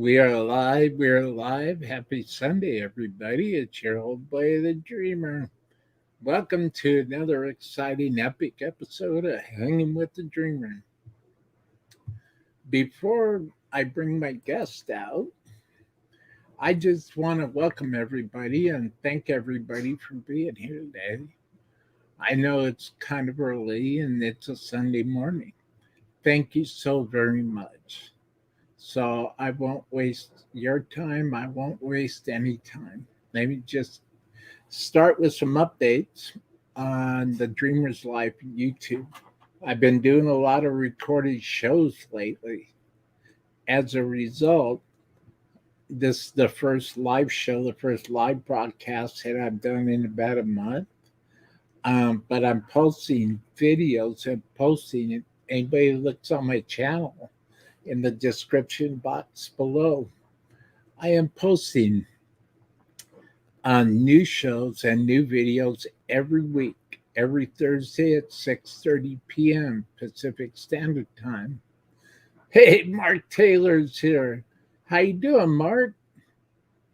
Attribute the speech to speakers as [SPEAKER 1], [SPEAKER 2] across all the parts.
[SPEAKER 1] We are alive. We are alive. Happy Sunday, everybody. It's your old boy, the Dreamer. Welcome to another exciting, epic episode of Hanging with the Dreamer. Before I bring my guest out, I just want to welcome everybody and thank everybody for being here today. I know it's kind of early and it's a Sunday morning. Thank you so very much. So I won't waste your time. I won't waste any time. Let me just start with some updates on the Dreamer's Life YouTube. I've been doing a lot of recorded shows lately. As a result, this is the first live show, the first live broadcast that I've done in about a month. But I'm posting videos and posting it. Anybody who looks on my channel in the description box below, I am posting on new shows and new videos every week, every Thursday at 6:30 p.m. Pacific Standard Time. Hey, Mark Taylor's here. How you doing, Mark?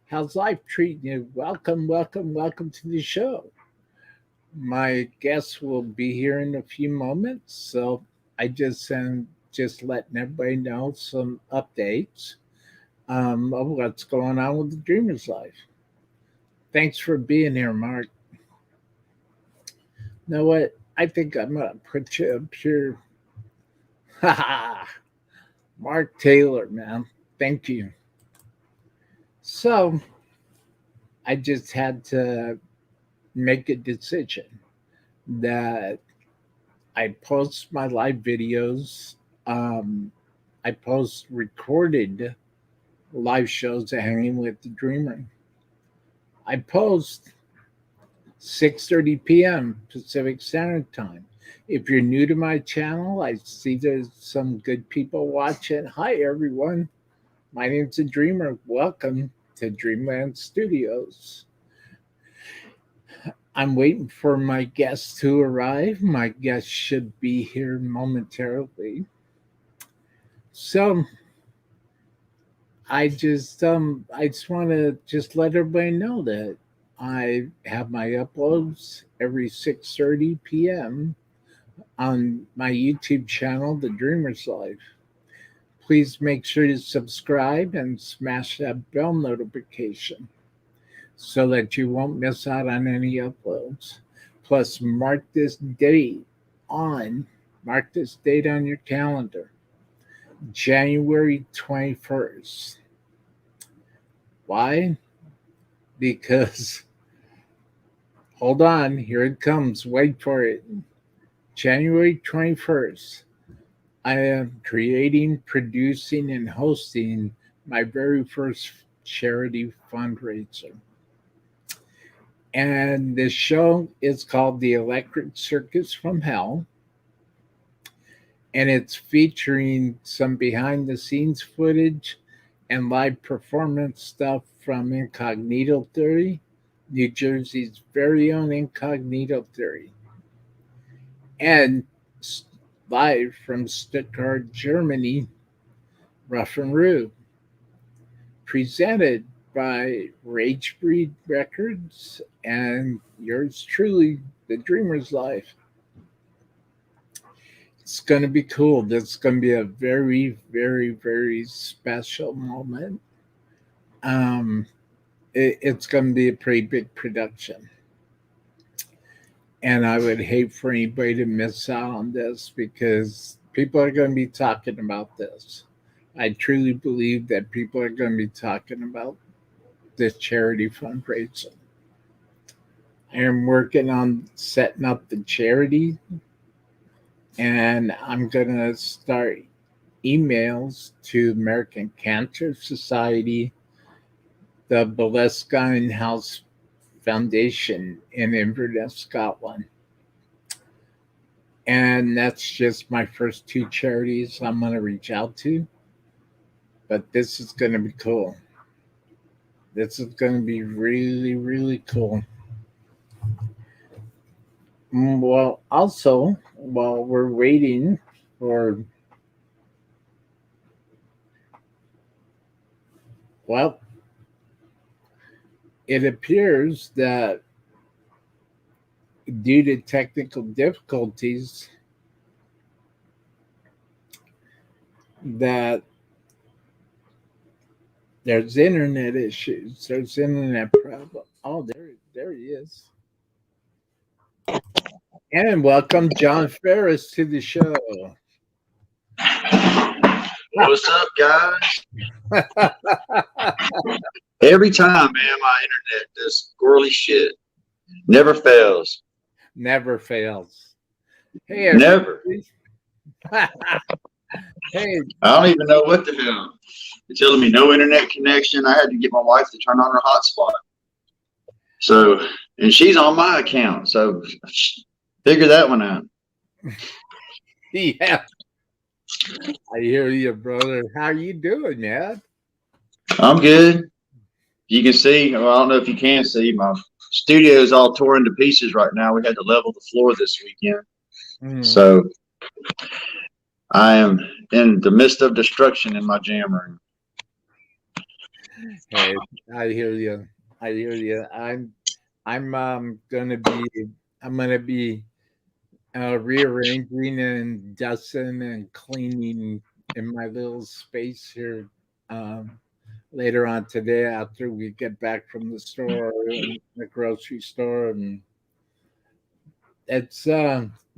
[SPEAKER 1] How's life treating you? Welcome, welcome, welcome to the show. My guest will be here in a few moments, so I just letting everybody know some updates of what's going on with the Dreamer's Life. Thanks for being here, Mark. You know what? I think I'm going to put you up here. Ha ha! Mark Taylor, man. Thank you. So, I just had to make a decision that I post my live videos. I post recorded live shows of Hanging with the Dreamer. I post 6:30 p.m. Pacific Standard Time. If you're new to my channel, I see there's some good people watching. Hi, everyone. My name's the Dreamer. Welcome to Dreamland Studios. I'm waiting for my guest to arrive. My guest should be here momentarily. So I just want to just let everybody know that I have my uploads every 6:30 p.m. on my YouTube channel, The Dreamer's Life. Please make sure to subscribe and smash that bell notification so that you won't miss out on any uploads. Plus, mark this date on your calendar, January 21st. Why? Because, hold on, here it comes. Wait for it. January 21st, I am creating, producing, and hosting my very first charity fundraiser. And this show is called The Electric Circus from Hell. And it's featuring some behind the scenes footage and live performance stuff from Incognito Theory, New Jersey's very own Incognito Theory. And live from Stuttgart, Germany, Rough and Rude. Presented by Ragebreed Records and yours truly, The Dreamer's Life. It's going to be cool. This is going to be a very, very, very special moment. It's going to be a pretty big production. And I would hate for anybody to miss out on this because people are going to be talking about this. I truly believe that people are going to be talking about this charity fundraiser. I am working on setting up the charity, and I'm going to start emails to American Cancer Society, the Boleskine House Foundation in Inverness, Scotland. And that's just my first two charities I'm going to reach out to. But this is going to be cool. This is going to be really, really cool. Well, also, while we're waiting for Well, it appears that due to technical difficulties, that there's internet issues. There's internet problem. Oh, there he is. And welcome John Ferris to the show.
[SPEAKER 2] What's up, guys? Every time, man, my internet does squirrely shit. Never fails.
[SPEAKER 1] Never fails. Hey,
[SPEAKER 2] never.
[SPEAKER 1] Hey,
[SPEAKER 2] I don't even know what the hell. They're telling me no internet connection. I had to get my wife to turn on her hotspot. So, and she's on my account. So, figure that one out.
[SPEAKER 1] Yeah. I hear you, brother. How you doing, man?
[SPEAKER 2] I'm good. You can see, well, I don't know if you can see, my studio is all torn to pieces right now. We had to level the floor this weekend. So I am in the midst of destruction in my jam room.
[SPEAKER 1] Hey, I hear you. I hear you. I'm gonna be rearranging and dusting and cleaning in my little space here later on today after we get back from the store, the grocery store, and it's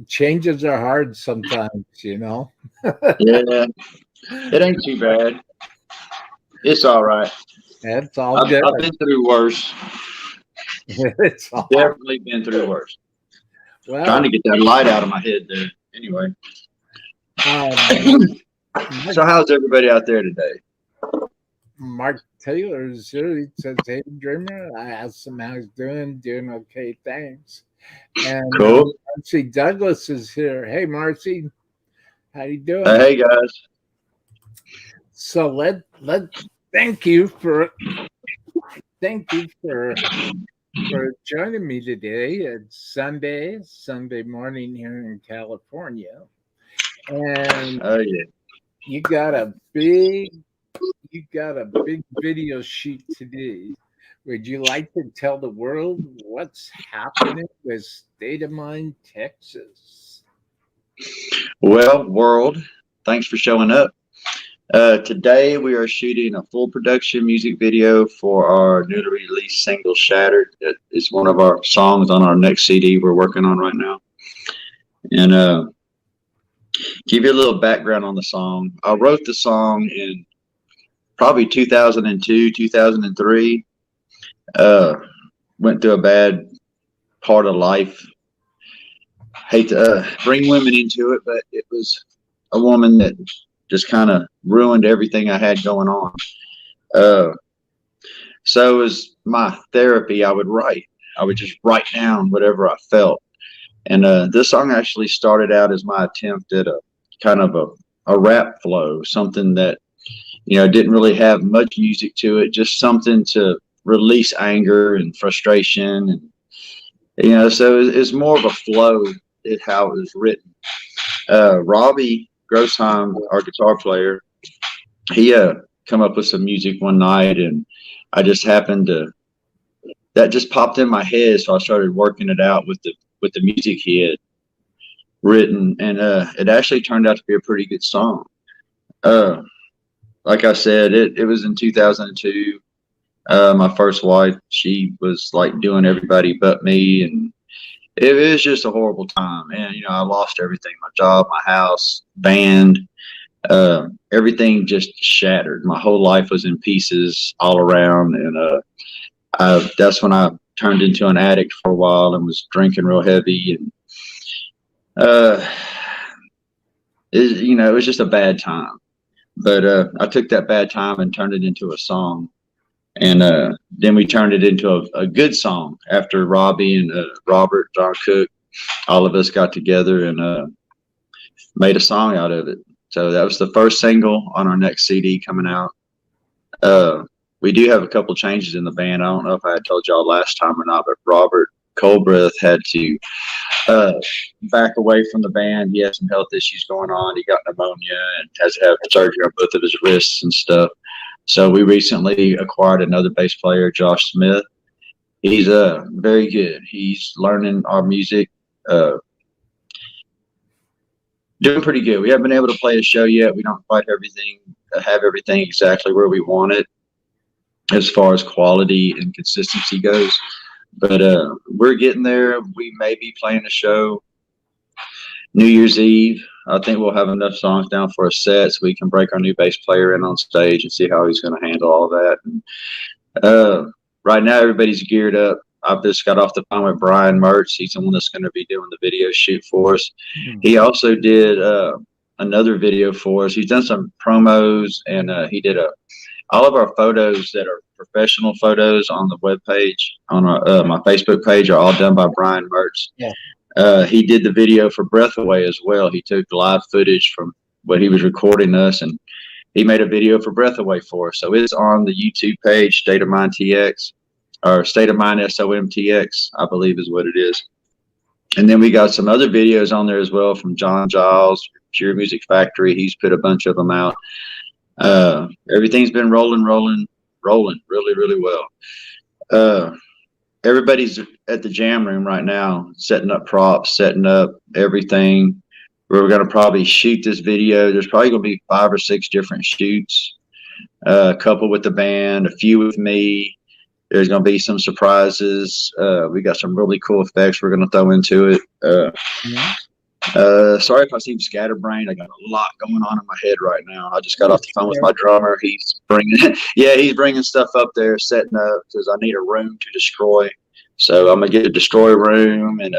[SPEAKER 1] changes are hard sometimes, you know.
[SPEAKER 2] Yeah, it ain't too bad. It's all right.
[SPEAKER 1] It's all good.
[SPEAKER 2] I've been through worse.
[SPEAKER 1] It's all
[SPEAKER 2] definitely been through worse.
[SPEAKER 1] Well,
[SPEAKER 2] trying to get that light out of my head there. Anyway. So how's everybody out there today?
[SPEAKER 1] Mark Taylor is here. He says, "Hey, Dreamer." I asked him how he's doing. Doing okay, thanks. And
[SPEAKER 2] cool.
[SPEAKER 1] Marcy Douglas is here. Hey, Marcy, how you doing?
[SPEAKER 2] Hey, guys.
[SPEAKER 1] So let thank you for joining me today. It's Sunday morning here in California, and
[SPEAKER 2] oh yeah,
[SPEAKER 1] you got a big video shoot today. Would you like to tell the world what's happening with State of Mind, Texas?
[SPEAKER 2] Well, world, thanks for showing up. Today we are shooting a full production music video for our newly released single Shattered. That is one of our songs on our next CD we're working on right now. And give you a little background on the song. I wrote the song in probably 2002, 2003. Went through a bad part of life. Hate to bring women into it, but it was a woman that just kind of ruined everything I had going on. So as my therapy, I would just write down whatever I felt. And this song actually started out as my attempt at a kind of a rap flow, something that, you know, didn't really have much music to it, just something to release anger and frustration. And, you know, so it's more of a flow is how it was written. Robbie Grossheim, our guitar player, he come up with some music one night, and I just happened to, that just popped in my head, so I started working it out with the music he had written, and it actually turned out to be a pretty good song. Like I said, it was in 2002. My first wife, she was like doing everybody but me, and it was just a horrible time. And, you know, I lost everything, my job, my house, band, everything just shattered. My whole life was in pieces all around. And that's when I turned into an addict for a while and was drinking real heavy. And, you know, it was just a bad time. But I took that bad time and turned it into a song. And then we turned it into a good song after Robbie and Robert, John Cook, all of us got together and made a song out of it. So that was the first single on our next CD coming out. We do have a couple changes in the band. I don't know if I had told y'all last time or not, but Robert Colbreth had to back away from the band. He had some health issues going on. He got pneumonia and has to have surgery on both of his wrists and stuff. So we recently acquired another bass player, Josh Smith. He's very good. He's learning our music, doing pretty good. We haven't been able to play a show yet. We don't quite have everything exactly where we want it as far as quality and consistency goes. But we're getting there. We may be playing a show New Year's Eve. I think we'll have enough songs down for a set so we can break our new bass player in on stage and see how he's going to handle all that. And, right now, everybody's geared up. I've just got off the phone with Brian Mertz. He's the one that's going to be doing the video shoot for us. Mm-hmm. He also did another video for us. He's done some promos, and he did all of our photos that are professional photos on the webpage, on my Facebook page, are all done by Brian Mertz. Yeah. He did the video for Breath Away as well. He took live footage from what he was recording us, and he made a video for Breath Away for us. So it's on the YouTube page, State of Mind TX, or State of Mind SOMTX, I believe is what it is. And then we got some other videos on there as well from John Giles, Pure Music Factory. He's put a bunch of them out. Everything's been rolling really, really well. Everybody's at the jam room right now, setting up props, setting up everything. We're going to probably shoot this video. There's probably going to be 5 or 6 different shoots, a couple with the band, a few with me. There's going to be some surprises. We got some really cool effects we're going to throw into it. Sorry if I seem scatterbrained. I got a lot going on in my head right now. I just got off the phone with my drummer. He's bringing stuff up there, setting up, because I need a room to destroy. So I'm going to get a destroy room and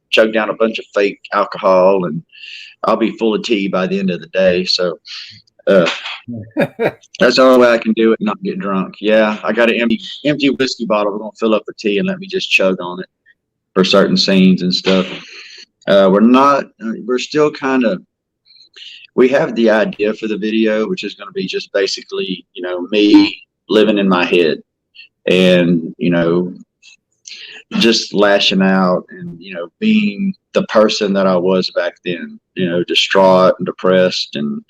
[SPEAKER 2] chug down a bunch of fake alcohol, and I'll be full of tea by the end of the day. So that's the only way I can do it and not get drunk. Yeah, I got an empty whiskey bottle. We're going to fill up with tea and let me just chug on it for certain scenes and stuff. We're still kind of, we have the idea for the video, which is going to be just basically, me living in my head and, just lashing out and, being the person that I was back then, distraught and depressed and,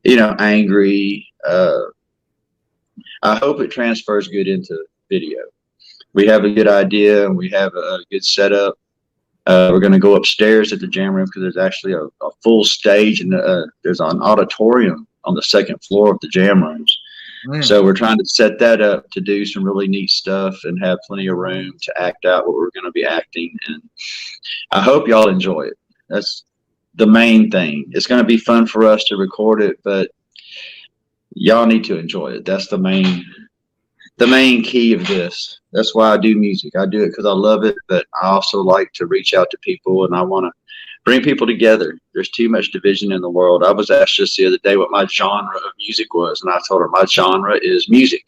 [SPEAKER 2] angry. I hope it transfers good into video. We have a good idea and we have a good setup. We're going to go upstairs at the jam room because there's actually a full stage and there's an auditorium on the 2nd floor of the jam rooms. So we're trying to set that up to do some really neat stuff and have plenty of room to act out what we're going to be acting. And I hope y'all enjoy it. That's the main thing. It's going to be fun for us to record it, but y'all need to enjoy it. That's the main key of this. That's why I do music. I do it because I love it, but I also like to reach out to people and I want to bring people together. There's too much division in the world. I was asked just the other day what my genre of music was, and I told her my genre is music.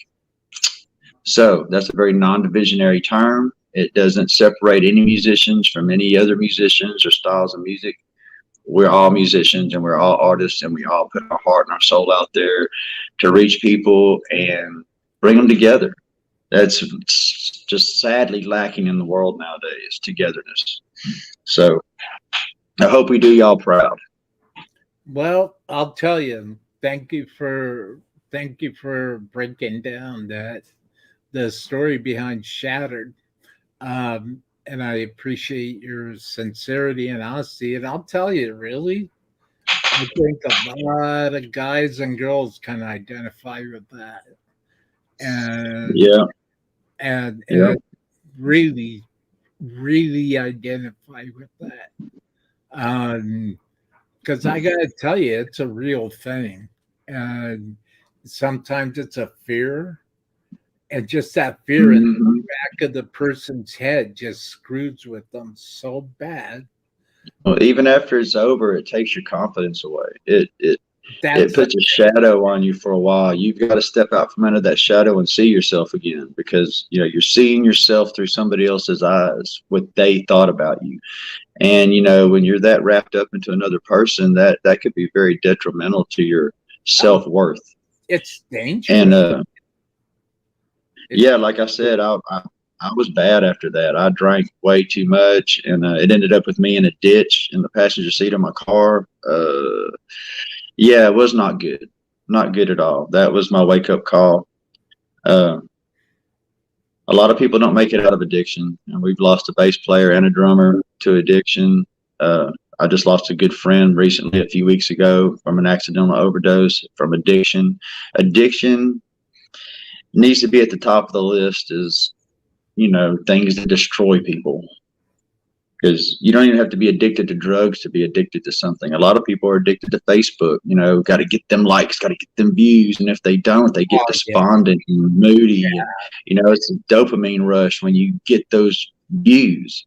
[SPEAKER 2] So that's a very non-divisionary term. It doesn't separate any musicians from any other musicians or styles of music. We're all musicians and we're all artists, and we all put our heart and our soul out there to reach people and bring them together. That's just sadly lacking in the world nowadays, togetherness. So I hope we do y'all proud.
[SPEAKER 1] Well, I'll tell you, thank you for breaking down the story behind Shattered. And I appreciate your sincerity and honesty. And I'll tell you, really, I think a lot of guys and girls can identify with that. And really, really identify with that. Because I gotta tell you, it's a real thing. And sometimes it's a fear. And just that fear in the back of the person's head just screws with them so bad.
[SPEAKER 2] Well, even after it's over, it takes your confidence away. It puts a shadow on you for a while. You've got to step out from under that shadow and see yourself again, because you're seeing yourself through somebody else's eyes, what they thought about you. And when you're that wrapped up into another person, that could be very detrimental to your self-worth.
[SPEAKER 1] It's dangerous.
[SPEAKER 2] And like I said, I was bad after that. I drank way too much, and it ended up with me in a ditch in the passenger seat of my car. It was not good. not good at all. That was my wake up call. Uh, a lot of people don't make it out of addiction, and we've lost a bass player and a drummer to addiction. I just lost a good friend recently, a few weeks ago, from an accidental overdose from addiction. Addiction needs to be at the top of the list as, things that destroy people. Because you don't even have to be addicted to drugs to be addicted to something. A lot of people are addicted to Facebook, got to get them likes, got to get them views. And if they don't, they get despondent and moody.
[SPEAKER 1] Yeah.
[SPEAKER 2] And, it's a dopamine rush when you get those views.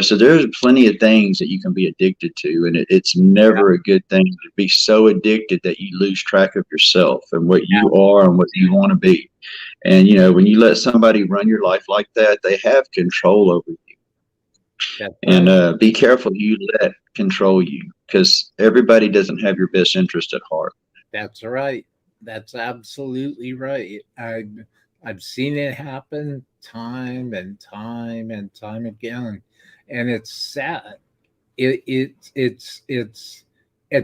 [SPEAKER 2] So there's plenty of things that you can be addicted to, and it's never a good thing to be so addicted that you lose track of yourself and what you are and what you want to be. And, when you let somebody run your life like that, they have control over you. And be careful who you let control you, because everybody doesn't have your best interest at heart.
[SPEAKER 1] That's right. That's absolutely right. I've seen it happen time and time and time again. And it's sad. It's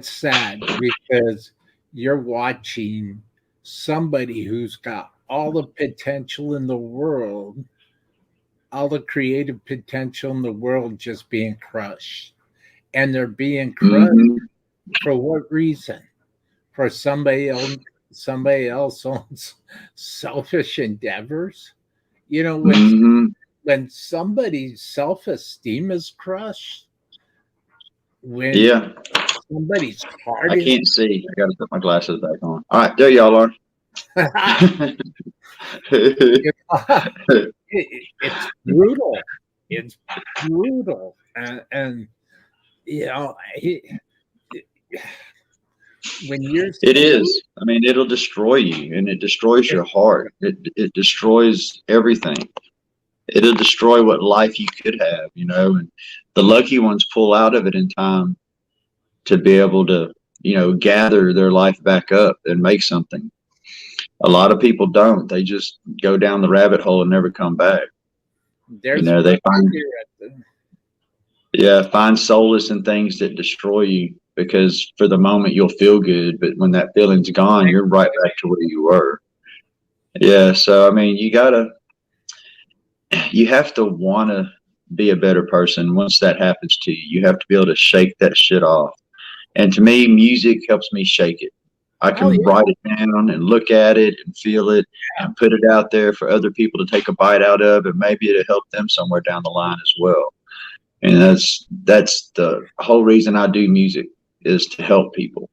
[SPEAKER 1] sad because you're watching somebody who's got all the potential in the world, all the creative potential in the world, just being crushed. And they're being crushed for what reason? For somebody else's selfish endeavors. When somebody's self-esteem is crushed, when somebody's heart
[SPEAKER 2] I can't see. I got to put my glasses back on. All right, there y'all are.
[SPEAKER 1] It's brutal. It's brutal. And when you're
[SPEAKER 2] it is. I mean, it'll destroy you, and it destroys your heart. It destroys everything. It'll destroy what life you could have, and the lucky ones pull out of it in time to be able to, gather their life back up and make something. A lot of people don't. They just go down the rabbit hole and never come back. They find solace in things that destroy you, because for the moment you'll feel good, but when that feeling's gone, you're right back to where you were. Yeah. So, I mean, you have to want to be a better person. Once that happens to you, you have to be able to shake that shit off. And to me, music helps me shake it. I can write it down and look at it and feel it and put it out there for other people to take a bite out of, and maybe it'll help them somewhere down the line as well. And that's the whole reason I do music, is to help people.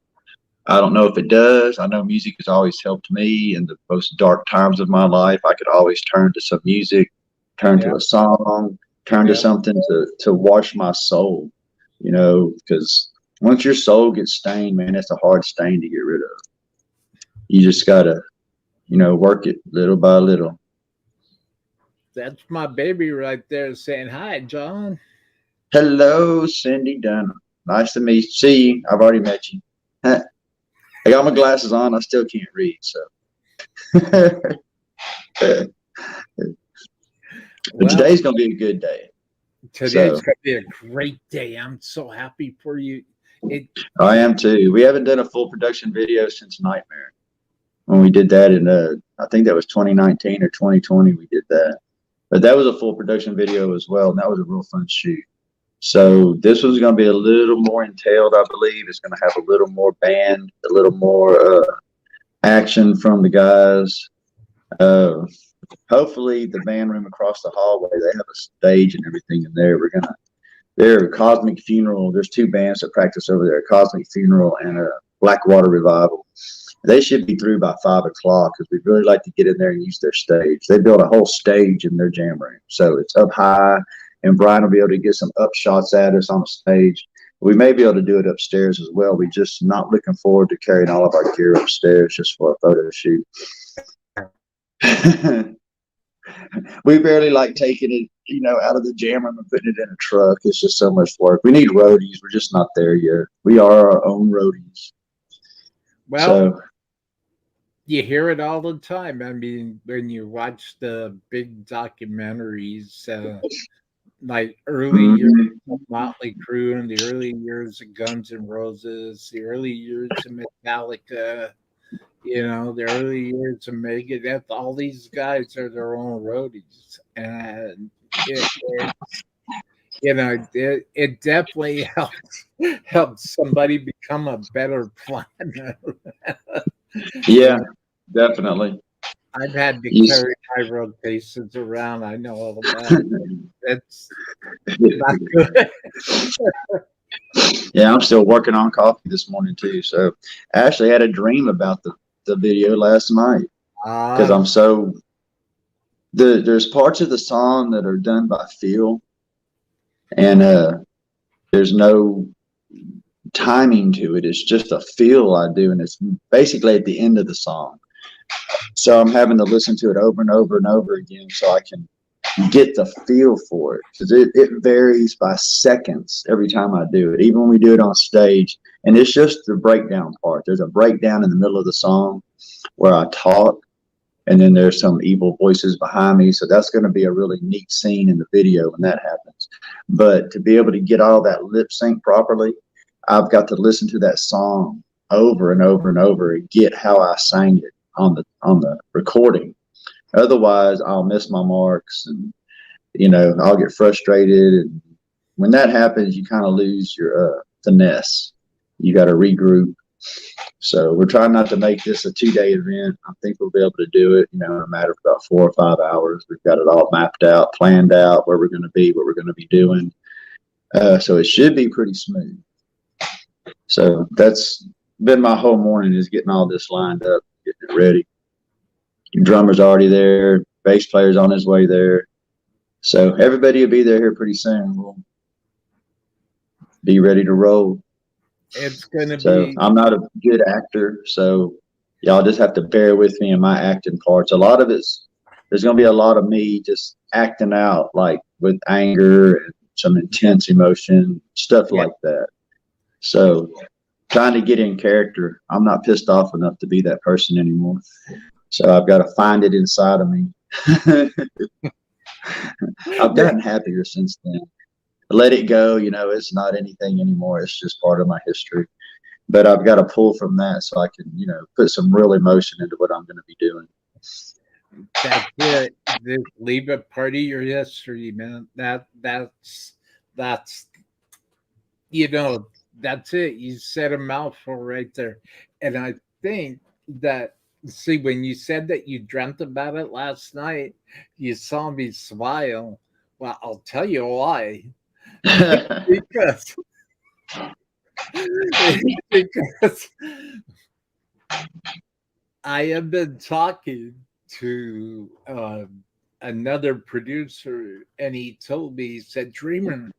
[SPEAKER 2] I don't know if it does. I know music has always helped me in the most dark times of my life. I could always turn to some music, turn to a song, turn to something to wash my soul, because once your soul gets stained, man, it's a hard stain to get rid of. You just got to, work it little by little.
[SPEAKER 1] That's my baby right there saying, "Hi, John."
[SPEAKER 2] Hello, Cindy Dunham. Nice to see you. I've already met you. I got my glasses on. I still can't read, so. But today's going to be a good day.
[SPEAKER 1] Today's going to be a great day. I'm so happy for you.
[SPEAKER 2] I am too. We haven't done a full production video since Nightmare. When we did that in, I think that was 2019 or 2020, we did that. But that was a full production video as well, and that was a real fun shoot. So this one's going to be a little more entailed, I believe. It's going to have a little more band, a little more action from the guys. Hopefully the band room across the hallway, they have a stage and everything in there. They're Cosmic Funeral. There's two bands that practice over there, Cosmic Funeral and Blackwater Revival. They should be through by 5 o'clock, because we'd really like to get in there and use their stage. They built a whole stage in their jam room. So it's up high, and Brian will be able to get some up shots at us on the stage. We may be able to do it upstairs as well. We're just not looking forward to carrying all of our gear upstairs just for a photo shoot. We barely like taking it, out of the jam room and putting it in a truck. It's just so much work. We need roadies. We're just not there yet. We are our own roadies.
[SPEAKER 1] Well, you hear it all the time. I mean, when you watch the big documentaries, like early years of Motley Crue and the early years of Guns N' Roses, the early years of Metallica, You know, the early years of Megadeth, all these guys are their own roadies, and it it definitely helps somebody become a better planner.
[SPEAKER 2] Yeah, definitely.
[SPEAKER 1] I've had to
[SPEAKER 2] You,
[SPEAKER 1] carry my rotations around. I know all about it. It's not good.
[SPEAKER 2] yeah, I'm still working on coffee this morning too. So I actually had a dream about the video last night because
[SPEAKER 1] Ah,
[SPEAKER 2] I'm so there's parts of the song that are done by feel, and there's no timing to it. It's just a feel I do, and it's basically at the end of the song. So I'm having to listen to it over and over and over again so I can get the feel for it, because it varies by seconds every time I do it, even when we do it on stage. And it's just the breakdown part. There's a breakdown in the middle of the song where I talk, and then there's some evil voices behind me. So that's going to be a really neat scene in the video when that happens. But to be able to get all that lip sync properly, I've got to listen to that song over and over and over and get how I sang it on the recording. Otherwise, I'll miss my marks, and I'll get frustrated. And when that happens, you kind of lose your finesse. You got to regroup. So we're trying not to make this a 2-day event. I think we'll be able to do it, in a matter of about 4 or 5 hours. We've got it all mapped out, planned out, where we're going to be, what we're going to be doing. So it should be pretty smooth. So that's been my whole morning, is getting all this lined up, getting it ready. Drummer's already there. Bass player's on his way there. So everybody will be there here pretty soon. We'll be ready to roll.
[SPEAKER 1] it's gonna
[SPEAKER 2] So
[SPEAKER 1] be.
[SPEAKER 2] I'm not a good actor, so y'all just have to bear with me in my acting parts. A lot of there's going to be a lot of me just acting out, like with anger and some intense emotion, stuff like that. So trying to get in character. I'm not pissed off enough to be that person anymore. So I've got to find it inside of me. I've gotten happier since then. Let it go. It's not anything anymore. It's just part of my history. But I've got to pull from that so I can, put some real emotion into what I'm going to be doing.
[SPEAKER 1] That's it. Just leave a part of your history, man. That's that's that's it. You said a mouthful right there. And I think that, see, when you said that you dreamt about it last night, you saw me smile. Well, I'll tell you why. because because I have been talking to another producer, and he told me, he said, Dreamer,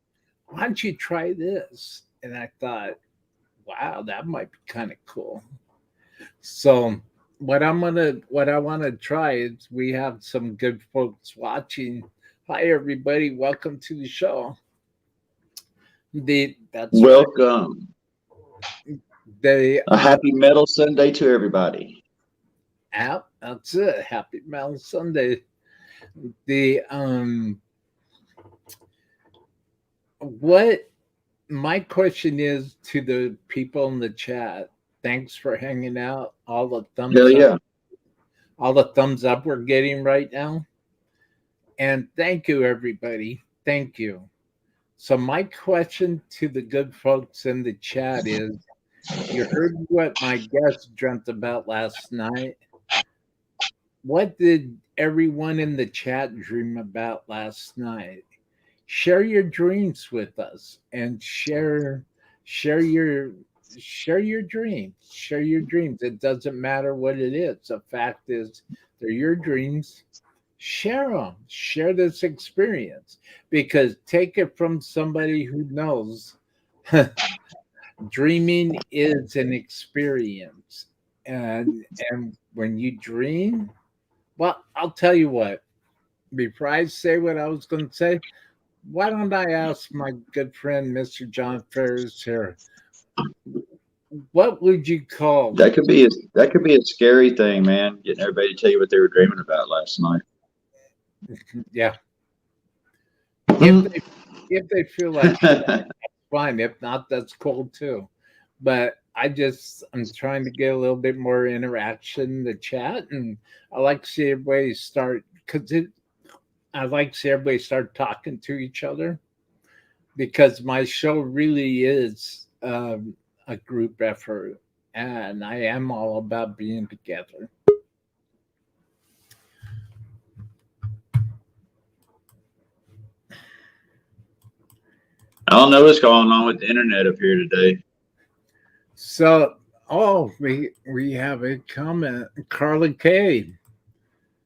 [SPEAKER 1] why don't you try this? And I thought, wow, that might be kind of cool. So what I want to try is, we have some good folks watching. Hi everybody, welcome to the show. That's
[SPEAKER 2] Welcome.
[SPEAKER 1] right.
[SPEAKER 2] A happy Metal Sunday to everybody.
[SPEAKER 1] That's it. Happy Metal Sunday. The what my question is to the people in the chat. Thanks for hanging out. All the thumbs
[SPEAKER 2] Hell
[SPEAKER 1] up.
[SPEAKER 2] yeah.
[SPEAKER 1] All the thumbs up we're getting right now. And thank you, everybody. Thank you. So my question to the good folks in the chat is, you heard what my guest dreamt about last night. What did everyone in the chat dream about last night? Share your dreams with us, and share your dreams. Share your dreams. It doesn't matter what it is. The fact is, they're your dreams. Share them. Share this experience, because take it from somebody who knows. Dreaming is an experience, and when you dream, well, I'll tell you what. Before I say what I was going to say, why don't I ask my good friend, Mr. John Ferris here, what would you call?
[SPEAKER 2] That could be a scary thing, man. Getting everybody to tell you what they were dreaming about last night.
[SPEAKER 1] Yeah. If they feel like it, that's fine. If not, that's cool too. But I'm trying to get a little bit more interaction in the chat, and I like to see everybody start I like to see everybody start talking to each other, because my show really is a group effort, and I am all about being together.
[SPEAKER 2] I don't know what's going on with the internet up here today.
[SPEAKER 1] So, we have a comment, Carla K.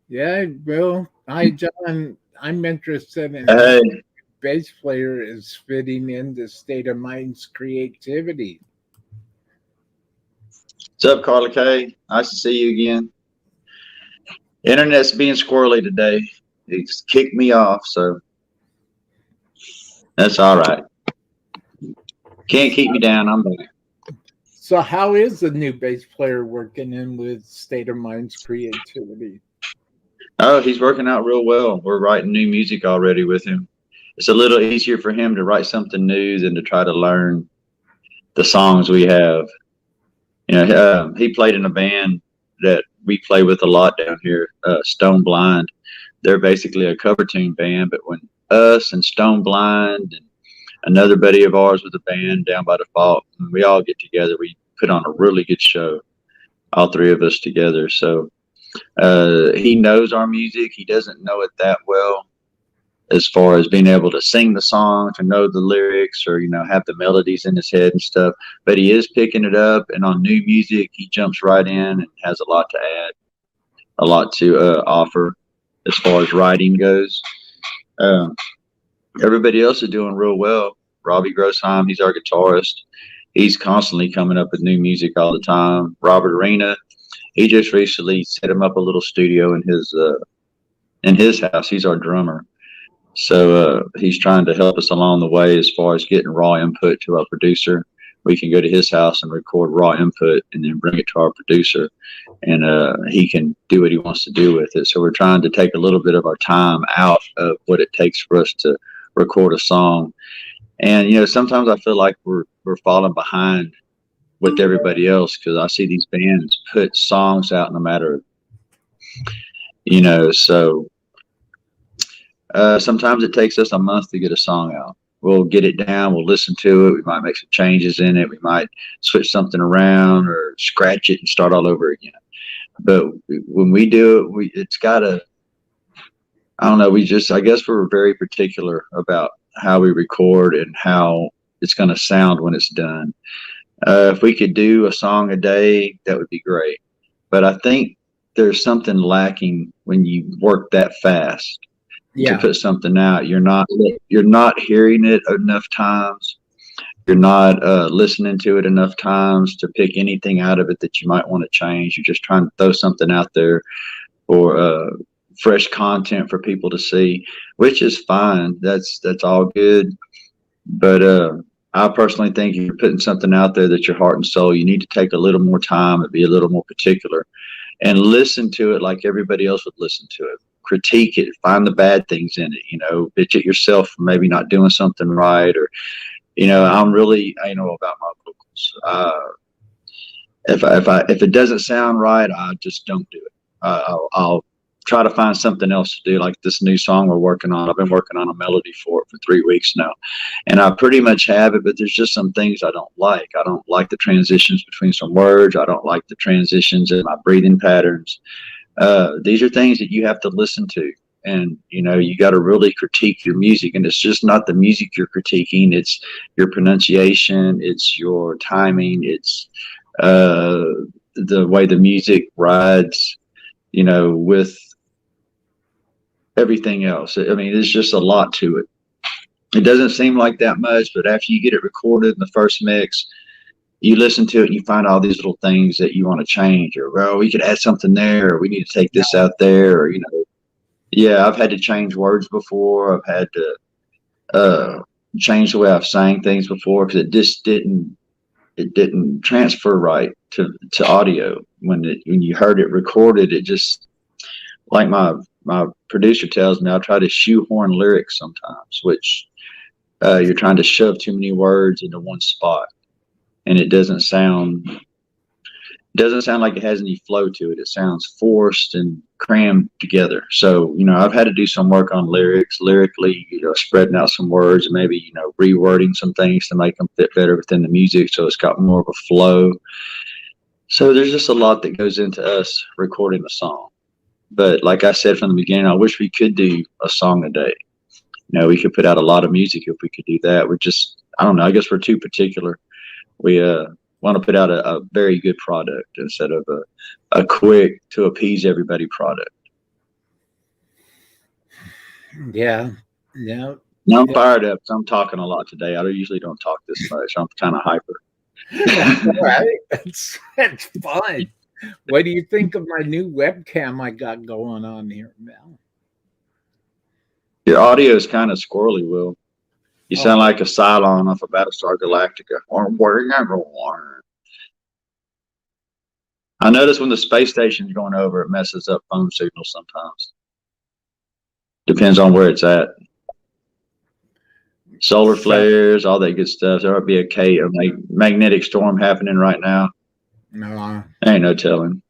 [SPEAKER 1] Yeah, Bill. Hi, John. I'm interested in
[SPEAKER 2] Hey,
[SPEAKER 1] how bass player is fitting into State of Mind's creativity.
[SPEAKER 2] what's up, Carla K? Nice to see you again. Internet's being squirrely today. It's kicked me off, so that's all right. Can't keep me down. I'm back.
[SPEAKER 1] So, how is the new bass player working in with State of Mind's creativity?
[SPEAKER 2] Oh, he's working out real well. We're writing new music already with him. It's a little easier for him to write something new than to try to learn the songs we have. You know, he played in a band that we play with a lot down here, Stone Blind. They're basically a cover tune band, but when us and Stone Blind and another buddy of ours with a band down by the fault, we all get together, we put on a really good show, all three of us together. So he knows our music. He doesn't know it that well as far as being able to sing the songs or know the lyrics or, you know, have the melodies in his head and stuff. But he is picking it up, and on new music, he jumps right in and has a lot to add, a lot to offer as far as writing goes. Everybody else is doing real well. Robbie Grossheim, he's our guitarist. He's constantly coming up with new music all the time. Robert Arena, he just recently set him up a little studio in his house. He's our drummer. So he's trying to help us along the way as far as getting raw input to our producer. We can go to his house and record raw input and then bring it to our producer, and he can do what he wants to do with it. So we're trying to take a little bit of our time out of what it takes for us to record a song. And, you know, sometimes I feel like we're falling behind with everybody else, because I see these bands put songs out in a matter of, you know, so sometimes it takes us a month to get a song out. We'll get it down, we'll listen to it, we might make some changes in it, we might switch something around or scratch it and start all over again. But when we do it, it's got to, I don't know, I guess we're very particular about how we record and how it's going to sound when it's done. If we could do a song a day, that would be great. But I think there's something lacking when you work that fast.
[SPEAKER 1] Yeah.
[SPEAKER 2] To put something out. You're not hearing it enough times. You're not listening to it enough times to pick anything out of it that you might want to change. You're just trying to throw something out there for fresh content for people to see, which is fine. That's all good. But I personally think if you're putting something out there that's your heart and soul, you need to take a little more time and be a little more particular and listen to it like everybody else would listen to it. Critique it, find the bad things in it, you know, bitch at yourself for maybe not doing something right, or, you know, I'm really anal about my vocals. If it doesn't sound right, I just don't do it. I'll try to find something else to do, like this new song we're working on. I've been working on a melody for it for 3 weeks now, and I pretty much have it, but there's just some things I don't like. I don't like the transitions between some words. I don't like the transitions in my breathing patterns. These are things that you have to listen to, and, you know, you got to really critique your music. And it's just not the music you're critiquing. It's your pronunciation. It's your timing. It's the way the music rides, you know, with everything else. I mean, there's just a lot to it. It doesn't seem like that much, but after you get it recorded in the first mix, you listen to it and you find all these little things that you want to change, or, well, we could add something there, or we need to take this out there, or, you know, yeah, I've had to change words before. I've had to change the way I've sang things before, because it just didn't transfer right to audio. When you heard it recorded, it just, like my producer tells me, I try to shoehorn lyrics sometimes, which you're trying to shove too many words into one spot. and it doesn't sound like it has any flow to it. It sounds forced and crammed together. So, I've had to do some work on lyrically, spreading out some words and maybe, rewording some things to make them fit better within the music. So it's got more of a flow. So there's just a lot that goes into us recording a song. But like I said from the beginning, I wish we could do a song a day. We could put out a lot of music if we could do that. We're just, I don't know, I guess we're too particular. We want to put out a very good product instead of a quick to appease everybody product.
[SPEAKER 1] Yeah.
[SPEAKER 2] Now I'm fired up. So I'm talking a lot today. I usually don't talk this much. I'm kind of hyper.
[SPEAKER 1] All right. That's fine. What do you think of my new webcam I got going on here, Mel?
[SPEAKER 2] Your audio is kind of squirrely, Will. You sound like a Cylon off of Battlestar Galactica. I notice when the space station's going over, it messes up phone signals sometimes. Depends on where it's at. Solar flares, all that good stuff. There might be a magnetic storm happening right now.
[SPEAKER 1] No.
[SPEAKER 2] Ain't no telling.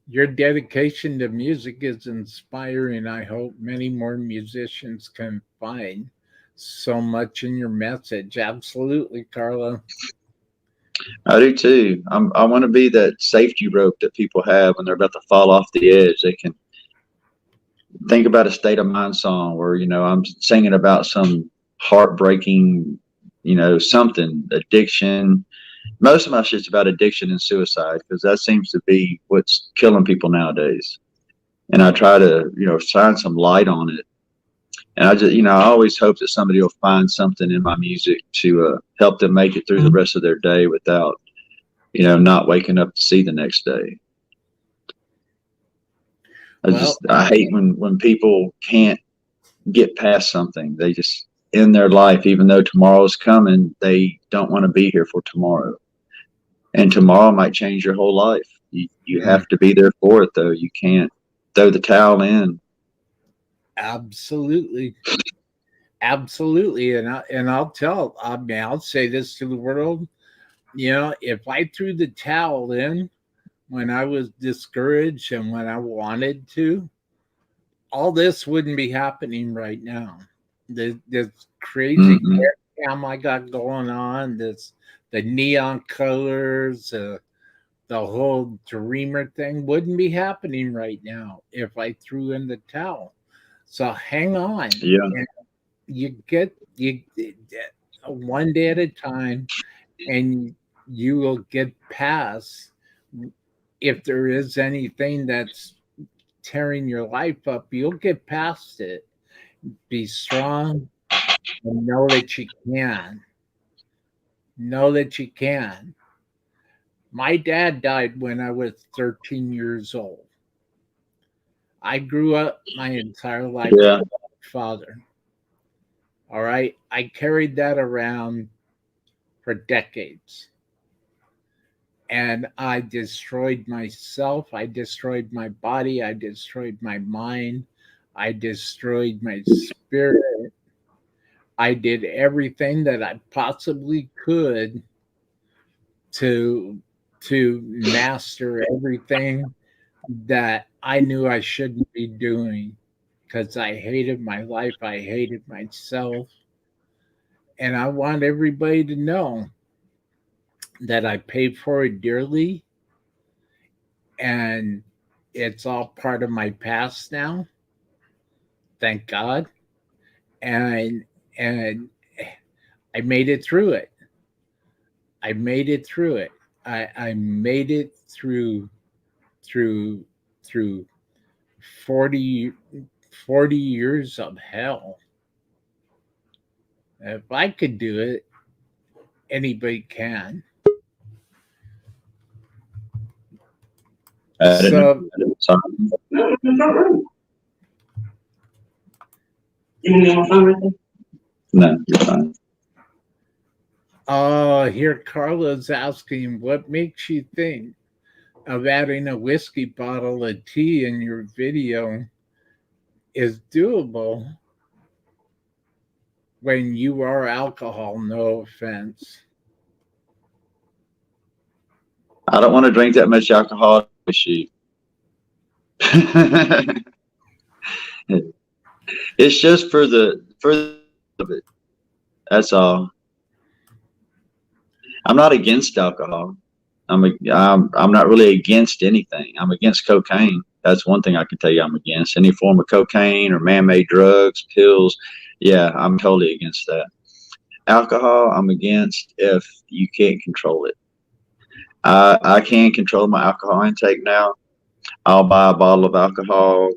[SPEAKER 1] Your dedication to music is inspiring. I hope many more musicians can find so much in your message. Absolutely, Carlo.
[SPEAKER 2] I do too. I want to be that safety rope that people have when they're about to fall off the edge. They can think about a State of Mind song where, I'm singing about some heartbreaking, something, addiction. Most of my shit's about addiction and suicide because that seems to be what's killing people nowadays. And I try to, shine some light on it. And I just, I always hope that somebody will find something in my music to help them make it through the rest of their day without, not waking up to see the next day. I hate when people can't get past something. They just end their life, even though tomorrow's coming, they don't want to be here for tomorrow. And tomorrow might change your whole life. You have to be there for it, though. You can't throw the towel in.
[SPEAKER 1] Absolutely. Absolutely. And I'll say this to the world. If I threw the towel in when I was discouraged and when I wanted to, all this wouldn't be happening right now. This crazy cam I got going on, the neon colors, the whole dreamer thing wouldn't be happening right now if I threw in the towel. So hang on.
[SPEAKER 2] Yeah.
[SPEAKER 1] And you one day at a time, and you will get past. If there is anything that's tearing your life up, you'll get past it. Be strong and know that you can. Know that you can. My dad died when I was 13 years old. I grew up my entire life with my father. All right. I carried that around for decades. And I destroyed myself. I destroyed my body. I destroyed my mind. I destroyed my spirit. I did everything that I possibly could to master everything that I knew I shouldn't be doing because I hated my life. I hated myself. And I want everybody to know that I paid for it dearly, and it's all part of my past now. Thank God. And I made it through it. I made it through it. I made it through 40 years of hell. If I could do it, anybody can.
[SPEAKER 2] So, no, you're fine.
[SPEAKER 1] Here Carla's asking, what makes you think of adding a whiskey bottle of tea in your video is doable when you are alcohol? No offense.
[SPEAKER 2] I don't want to drink that much alcohol with you. It's just for the of it. That's all. I'm not against alcohol. I'm not really against anything. I'm against cocaine. That's one thing I can tell you I'm against. Any form of cocaine or man-made drugs, pills. Yeah, I'm totally against that. Alcohol, I'm against if you can't control it. I can control my alcohol intake now. I'll buy a bottle of alcohol.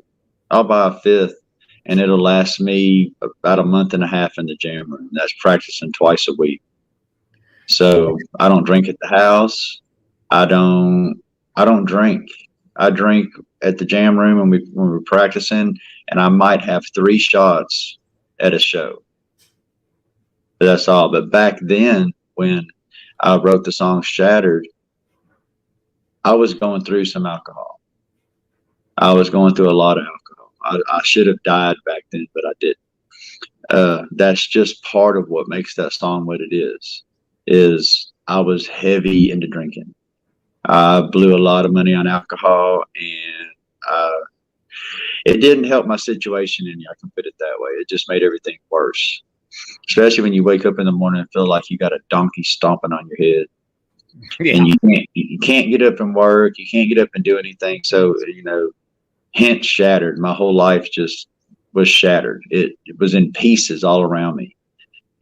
[SPEAKER 2] I'll buy a fifth, and it'll last me about a month and a half in the gym room. That's practicing twice a week. So I don't drink at the house. I don't drink. I drink at the jam room when we're practicing, and I might have 3 shots at a show. But that's all. But back then, when I wrote the song Shattered, I was going through some alcohol. I was going through a lot of alcohol. I should have died back then, but I didn't. That's just part of what makes that song what it is I was heavy into drinking. I blew a lot of money on alcohol, and it didn't help my situation any. I can put it that way. It just made everything worse, especially when you wake up in the morning and feel like you got a donkey stomping on your head. Yeah. And you can't get up and work. You can't get up and do anything. So, hence Shattered. My whole life just was shattered. It was in pieces all around me,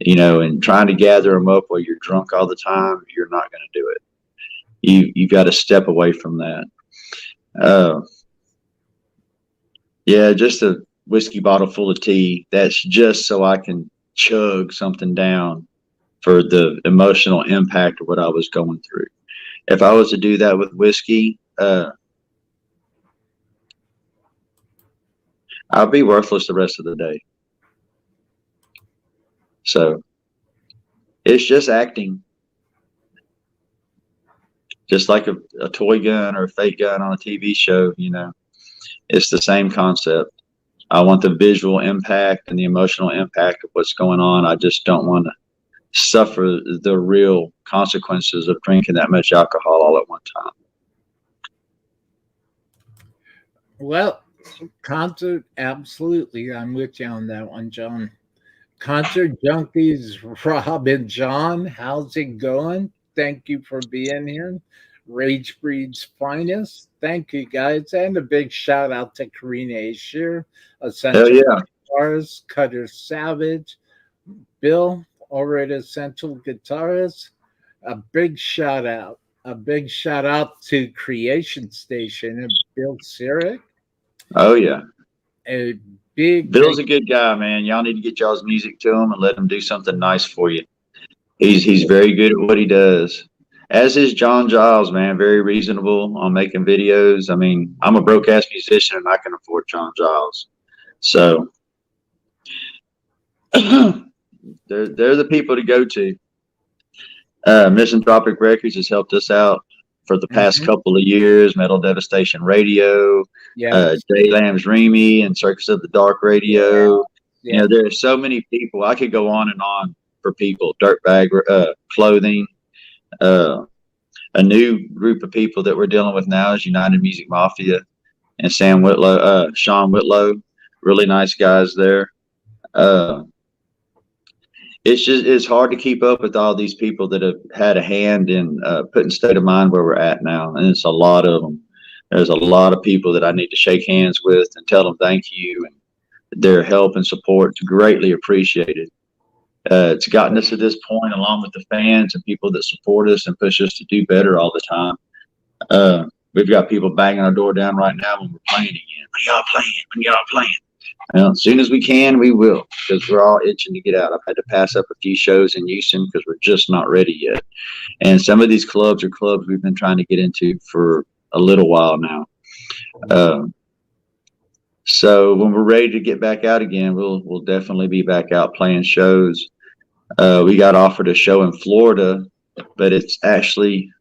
[SPEAKER 2] and trying to gather them up while you're drunk all the time, you're not going to do it. You got to step away from that. Yeah, just a whiskey bottle full of tea. That's just so I can chug something down for the emotional impact of what I was going through. If I was to do that with whiskey, I'd be worthless the rest of the day. So it's just acting. Just like a toy gun or a fake gun on a TV show, it's the same concept. I want the visual impact and the emotional impact of what's going on. I just don't want to suffer the real consequences of drinking that much alcohol all at one time.
[SPEAKER 1] Well, concert, absolutely. I'm with you on that one, John. Concert junkies, Rob and John, how's it going? Thank you for being here. Rage Breed's finest. Thank you, guys. And a big shout out to Karina Asher, Essential Guitarist, Cutter Savage, Bill, already Essential Guitarist. A big shout out. A big shout out to Creation Station and Bill Cyric.
[SPEAKER 2] Oh, yeah.
[SPEAKER 1] Bill's
[SPEAKER 2] a good guy, man. Y'all need to get y'all's music to him and let him do something nice for you. He's very good at what he does. As is John Giles, man, very reasonable on making videos. I mean, I'm a broke-ass musician, and I can afford John Giles. So they're the people to go to. Misanthropic Records has helped us out for the past couple of years. Metal Devastation Radio, jaylambsremy and CircusOfDark Radio. Yeah. There are so many people. I could go on and on for people. Dirtbag Clothing. A new group of people that we're dealing with now is United Music Mafia and Sean Whitlow. Really nice guys there. It's hard to keep up with all these people that have had a hand in putting State of Mind where we're at now, and it's a lot of them. There's a lot of people that I need to shake hands with and tell them thank you, and their help and support is greatly appreciated. It's gotten us to this point, along with the fans and people that support us and push us to do better all the time. We've got people banging our door down right now when we're playing again. When y'all playing? When y'all playing? Well, as soon as we can, we will, because we're all itching to get out. I've had to pass up a few shows in Houston because we're just not ready yet. And some of these clubs are clubs we've been trying to get into for a little while now. So when we're ready to get back out again, we'll definitely be back out playing shows. We got offered a show in Florida, but it's actually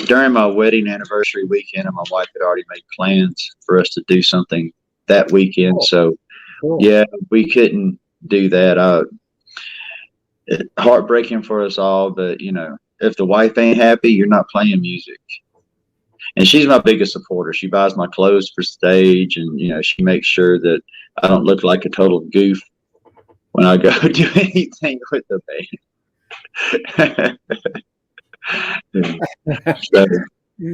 [SPEAKER 2] during my wedding anniversary weekend, and my wife had already made plans for us to do something that weekend. So yeah, we couldn't do that. Heartbreaking for us all, but if the wife ain't happy, you're not playing music. And she's my biggest supporter. She buys my clothes for stage, and she makes sure that I don't look like a total goof when I go do anything with the band. So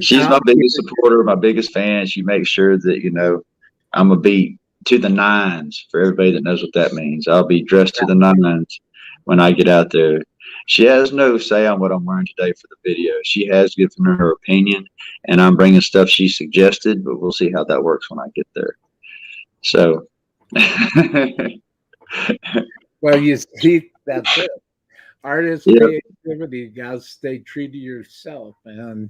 [SPEAKER 2] she's my biggest supporter, my biggest fan. She makes sure that I'm gonna be to the nines. For everybody that knows what that means, I'll be dressed to the nines when I get out there. She has no say on what I'm wearing today for the video. She has given her opinion, and I'm bringing stuff she suggested, but we'll see how that works when I get there. So,
[SPEAKER 1] well, you see, that's it. Artist creativity, you gotta stay true to yourself, but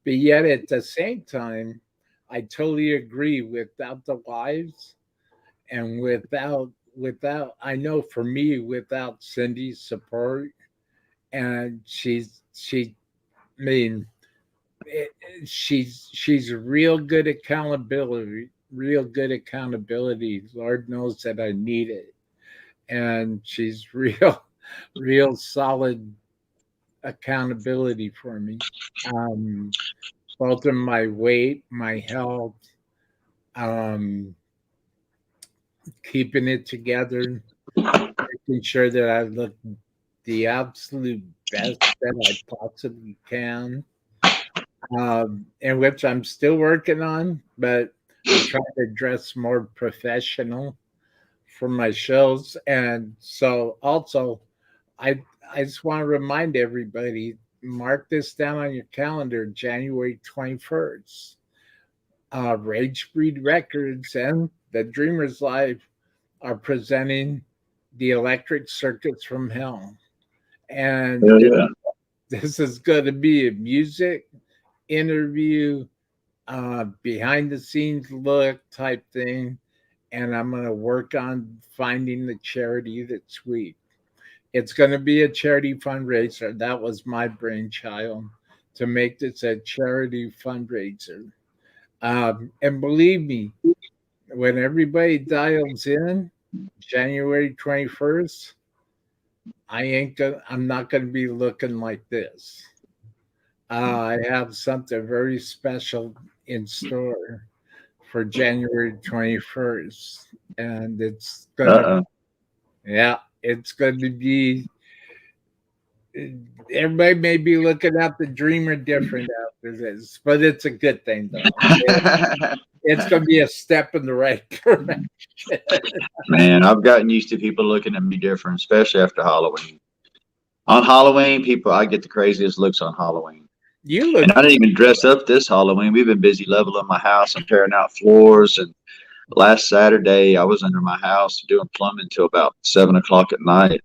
[SPEAKER 1] yet at the same time, I totally agree. Without the wives, and without I know for me, without Cindy's support, and she's real good accountability. Lord knows that I need it, and she's real solid accountability for me. Both in my weight, my health, keeping it together, making sure that I look the absolute best that I possibly can, in which I'm still working on, but I'm trying to dress more professional for my shows. And so also, I just want to remind everybody, mark this down on your calendar, January 21st. Rage Breed Records and the Dreamers Live are presenting the Electric Circus from Hell. And this is going to be a music interview, behind the scenes look type thing. And I'm going to work on finding the charity that's weak. It's going to be a charity fundraiser. That was my brainchild, to make this a charity fundraiser. And believe me, when everybody dials in January 21st, I'm not going to be looking like this. I have something very special in store for January 21st. And it's going to, it's going to be, everybody may be looking at the Dreamer different after this, but it's a good thing, though. It's going to be a step in the right direction.
[SPEAKER 2] Man, I've gotten used to people looking at me different, especially after Halloween. On Halloween, I get the craziest looks on Halloween. And I didn't even dress up this Halloween. We've been busy leveling my house and tearing out floors. And last Saturday, I was under my house doing plumbing till about 7 o'clock at night.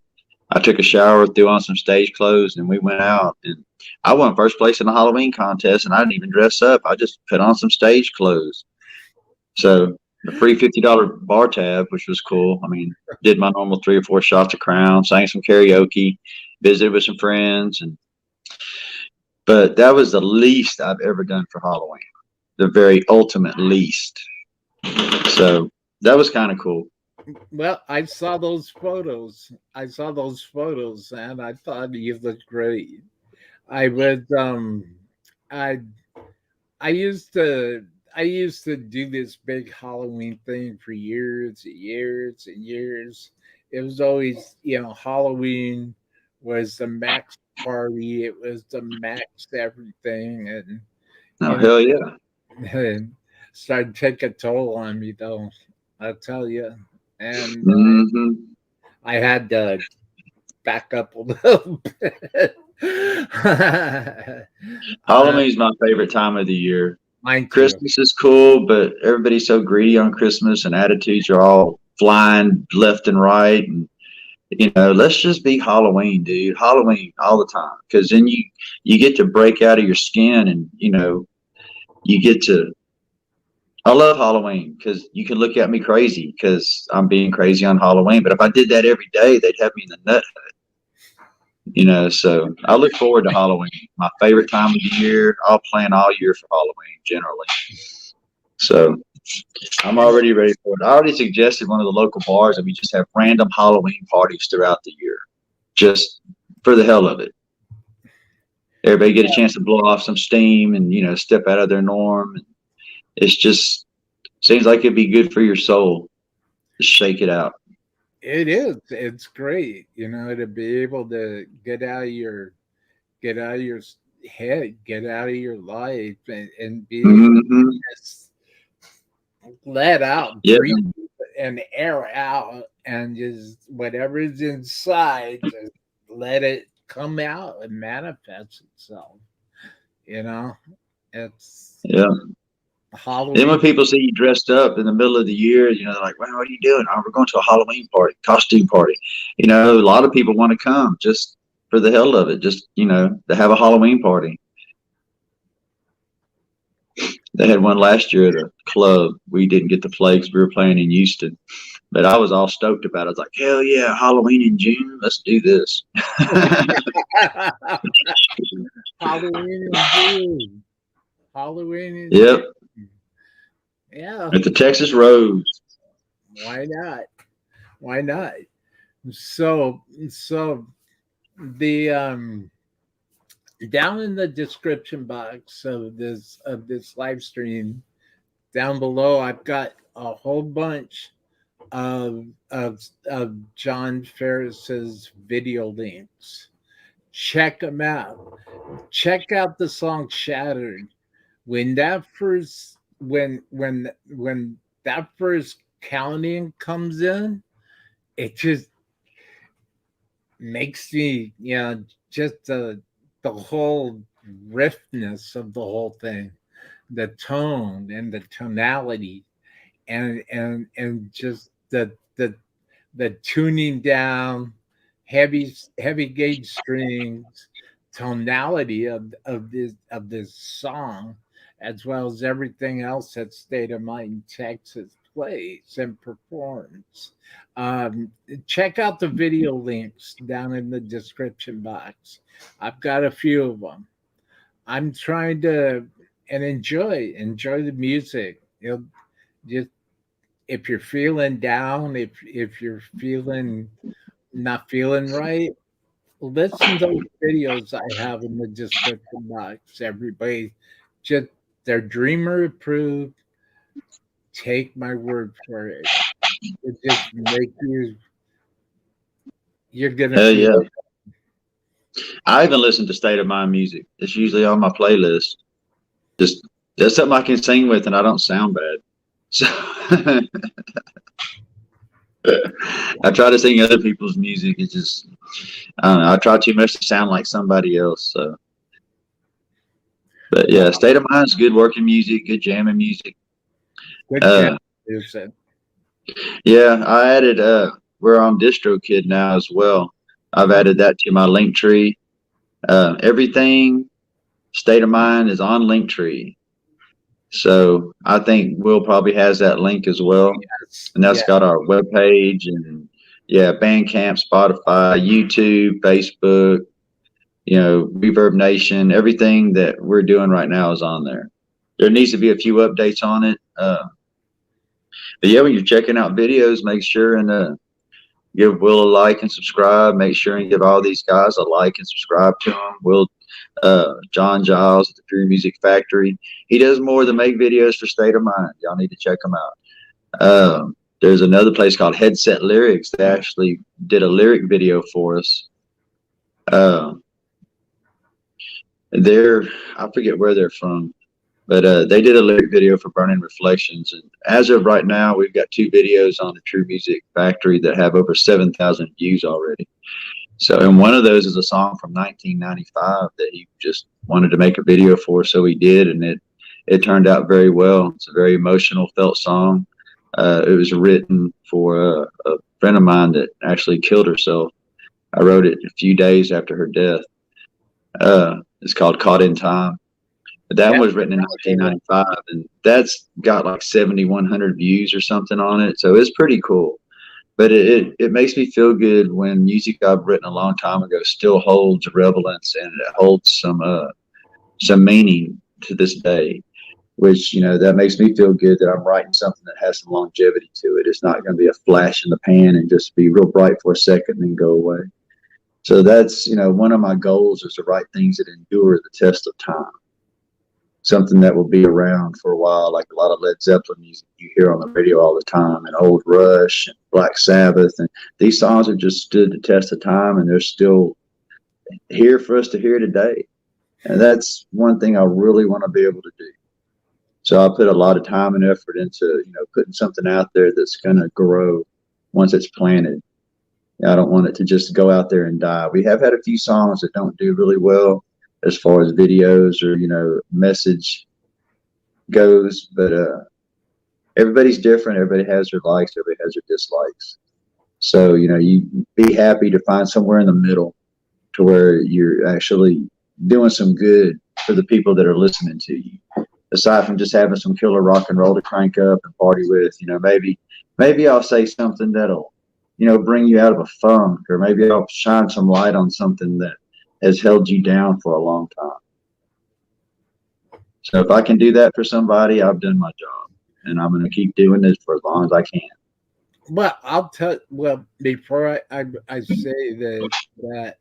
[SPEAKER 2] I took a shower, threw on some stage clothes, and we went out. And I won first place in the Halloween contest, and I didn't even dress up. I just put on some stage clothes. So the free $50 bar tab, which was cool. I mean, did my normal 3 or 4 shots of Crown, sang some karaoke, visited with some friends, but that was the least I've ever done for Halloween, the very ultimate least. So that was kind of cool.
[SPEAKER 1] Well, I saw those photos, and I thought you looked great. I would, I used to do this big Halloween thing for years and years and years. It was always, Halloween was the max party. It was the max everything. And
[SPEAKER 2] hell yeah.
[SPEAKER 1] And started to take a toll on me, though, I'll tell you. And I had to back up a little bit.
[SPEAKER 2] Halloween's my favorite time of the year.
[SPEAKER 1] Mine too.
[SPEAKER 2] Christmas is cool, but everybody's so greedy on Christmas, and attitudes are all flying left and right. And let's just be Halloween, dude. Halloween all the time, because then you get to break out of your skin, and you get to. I love Halloween because you can look at me crazy because I'm being crazy on Halloween. But if I did that every day, they'd have me in the nut hut. So I look forward to Halloween. My favorite time of the year. I'll plan all year for Halloween generally. So I'm already ready for it. I already suggested one of the local bars that we just have random Halloween parties throughout the year, just for the hell of it. everybody get a chance to blow off some steam and, you know, step out of their norm. It's just seems like it'd be good for your soul to shake it out.
[SPEAKER 1] It is. It's great, you know, to be able to get out of your head, get out of your life, and be able to
[SPEAKER 2] Mm-hmm.
[SPEAKER 1] just let out,
[SPEAKER 2] Yeah.
[SPEAKER 1] breathe, and air out, and just whatever's inside, just let it come out and manifest itself. You know, it's
[SPEAKER 2] Yeah. Then when
[SPEAKER 1] Halloween.
[SPEAKER 2] people see you dressed up in the middle of the year, you know, they're like, "Well, what are you doing?" "Oh, we're going to a Halloween party, costume party." You know, a lot of people want to come just for the hell of it, just, you know, to have a Halloween party. They had one last year at a club. We didn't get to play because we were playing in Houston, but I was all stoked about it. I was like, "Hell yeah, Halloween in June. Let's do this."
[SPEAKER 1] Halloween in June. Halloween in
[SPEAKER 2] Yep.
[SPEAKER 1] June. Yeah,
[SPEAKER 2] At the Texas Rose.
[SPEAKER 1] why not? Why not? So the down in the description box of this live stream, down below, I've got a whole bunch of John Ferris's video links. Check them out. Check out the song "Shattered." When that first counting comes in, it just makes me, you know, just the whole riffness of the whole thing, the tone and the tonality, and just the tuning down, heavy gauge strings, tonality of this song, as well as everything else that State of Mind Texas plays and performs. Check out the video links down in the description box. I've got a few of them. I'm trying to and enjoy the music. You know, just if you're feeling down, if you're feeling not feeling right, listen to those videos I have in the description box. Everybody, just they're dreamer approved. Take my word for it. It just make you're gonna
[SPEAKER 2] Hell
[SPEAKER 1] feel
[SPEAKER 2] yeah.
[SPEAKER 1] it.
[SPEAKER 2] I even listen to State of Mind music. It's usually on my playlist. Just that's something I can sing with, and I don't sound bad. So I try to sing other people's music. It's just I don't know. I try too much to sound like somebody else. So, but yeah, State of Mind's good working music, good jamming music.
[SPEAKER 1] Good jam music.
[SPEAKER 2] Yeah, I added. We're on DistroKid now as well. I've added that to my link tree. Everything State of Mind is on Linktree. So I think Will probably has that link as well.
[SPEAKER 1] Yes.
[SPEAKER 2] And that's got our webpage and yeah, Bandcamp, Spotify, YouTube, Facebook, you know, Reverb Nation, everything that we're doing right now is on there. There needs to be a few updates on it. But yeah, when you're checking out videos, make sure and give Will a like and subscribe. Make sure and give all these guys a like and subscribe to them. Will, John Giles at the Pure Music Factory. He does more than make videos for State of Mind. Y'all need to check him out. There's another place called Headset Lyrics that actually did a lyric video for us. I forget where they're from, but they did a lyric video for Burning Reflections. And as of right now, we've got 2 videos on the True Music Factory that have over 7,000 views already. So, and one of those is a song from 1995 that he just wanted to make a video for, so he did, and it turned out very well. It's a very emotional, felt song. It was written for a friend of mine that actually killed herself. I wrote it a few days after her death. It's called Caught in Time. But that was written in 1995, and that's got like 7,100 views or something on it. So it's pretty cool. But it makes me feel good when music I've written a long time ago still holds relevance and it holds some meaning to this day, which, you know, that makes me feel good that I'm writing something that has some longevity to it. It's not going to be a flash in the pan and just be real bright for a second and then go away. So that's, one of my goals is to write things that endure the test of time. Something that will be around for a while, like a lot of Led Zeppelin music you hear on the radio all the time, and old Rush and Black Sabbath. And these songs have just stood the test of time, and they're still here for us to hear today. And that's one thing I really want to be able to do. So I put a lot of time and effort into, putting something out there that's going to grow once it's planted. I don't want it to just go out there and die. We have had a few songs that don't do really well as far as videos or, message goes, but everybody's different. Everybody has their likes, everybody has their dislikes. So, you be happy to find somewhere in the middle to where you're actually doing some good for the people that are listening to you. Aside from just having some killer rock and roll to crank up and party with, maybe I'll say something that'll, bring you out of a funk, or maybe I'll shine some light on something that has held you down for a long time. So if I can do that for somebody, I've done my job, and I'm going to keep doing this for as long as I can.
[SPEAKER 1] Well, I'll tell. Well, before I say that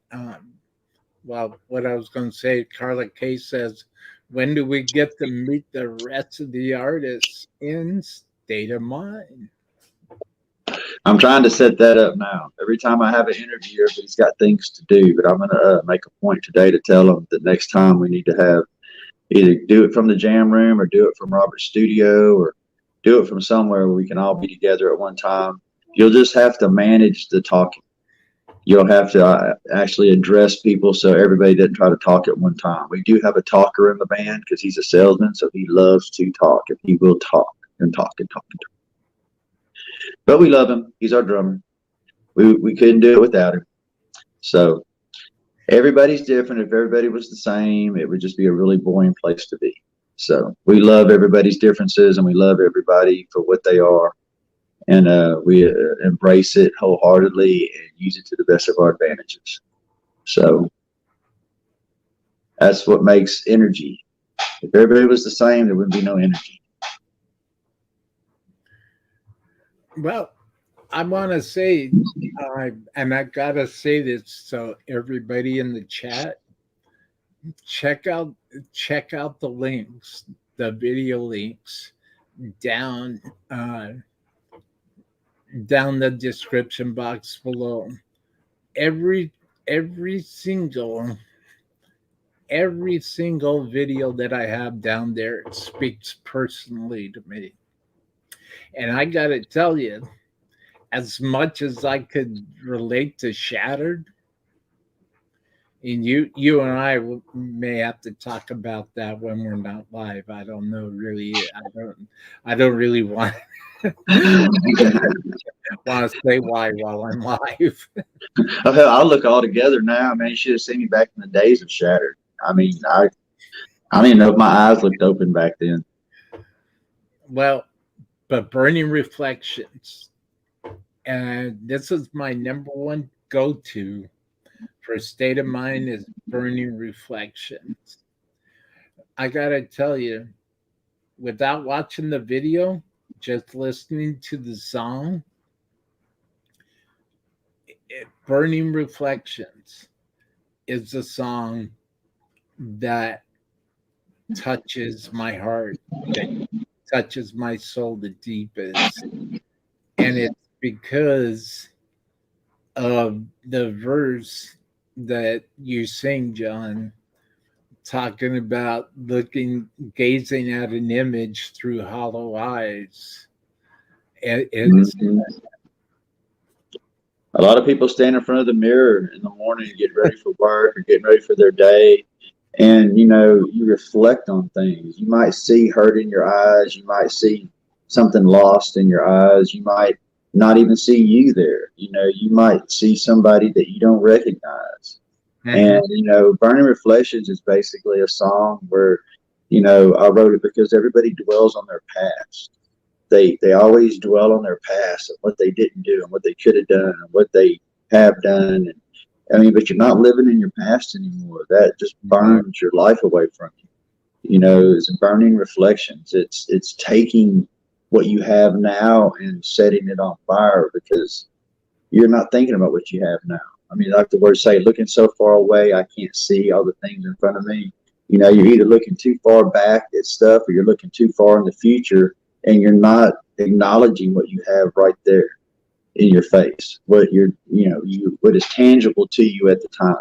[SPEAKER 1] well, what I was going to say, Carla K says, when do we get to meet the rest of the artists in State of Mind?
[SPEAKER 2] I'm trying to set that up now. Every time I have an interview, everybody's got things to do, but I'm going to make a point today to tell them that next time we need to have either do it from the jam room or do it from Robert's studio or do it from somewhere where we can all be together at one time. You'll just have to manage the talking. You'll have to actually address people so everybody doesn't try to talk at one time. We do have a talker in the band because he's a salesman, so he loves to talk, and he will talk and talk and talk and talk. But we love him. He's our drummer. We couldn't do it without him. So everybody's different. If everybody was the same, it would just be a really boring place to be. So we love everybody's differences, and we love everybody for what they are. And we embrace it wholeheartedly and use it to the best of our advantages. So that's what makes energy. If everybody was the same, there wouldn't be no energy.
[SPEAKER 1] Well, I want to say, and I got to say this so everybody in the chat, check out the links, the video links down the description box below. Every single video that I have down there speaks personally to me. And I got to tell you, as much as I could relate to Shattered, and you and I may have to talk about that when we're not live. I don't know really. I don't really want to say why while I'm live.
[SPEAKER 2] I'll look all together now. Man, you should have seen me back in the days of Shattered. I mean, I don't even know if my eyes looked open back then.
[SPEAKER 1] Well, but Burning Reflections, and this is my number one go-to for State of Mind, is Burning Reflections. I gotta tell you, without watching the video, just listening to the song, Burning Reflections is a song that touches my heart, that touches my soul the deepest. And it's because of the verse that you sing, John, talking about gazing at an image through hollow eyes. It's
[SPEAKER 2] a lot of people stand in front of the mirror in the morning and get ready for work or getting ready for their day. And, you reflect on things. You might see hurt in your eyes. You might see something lost in your eyes. You might not even see you there. You might see somebody that you don't recognize. Mm-hmm. And, Burning Reflections is basically a song where, I wrote it because everybody dwells on their past. They always dwell on their past and what they didn't do and what they could have done and what they have done. And but you're not living in your past anymore. That just burns your life away from you. It's Burning Reflections. It's taking what you have now and setting it on fire because you're not thinking about what you have now. I mean, like the words say, looking so far away, I can't see all the things in front of me. You know, you're either looking too far back at stuff or you're looking too far in the future, and you're not acknowledging what you have right there in your face, what what is tangible to you at the time.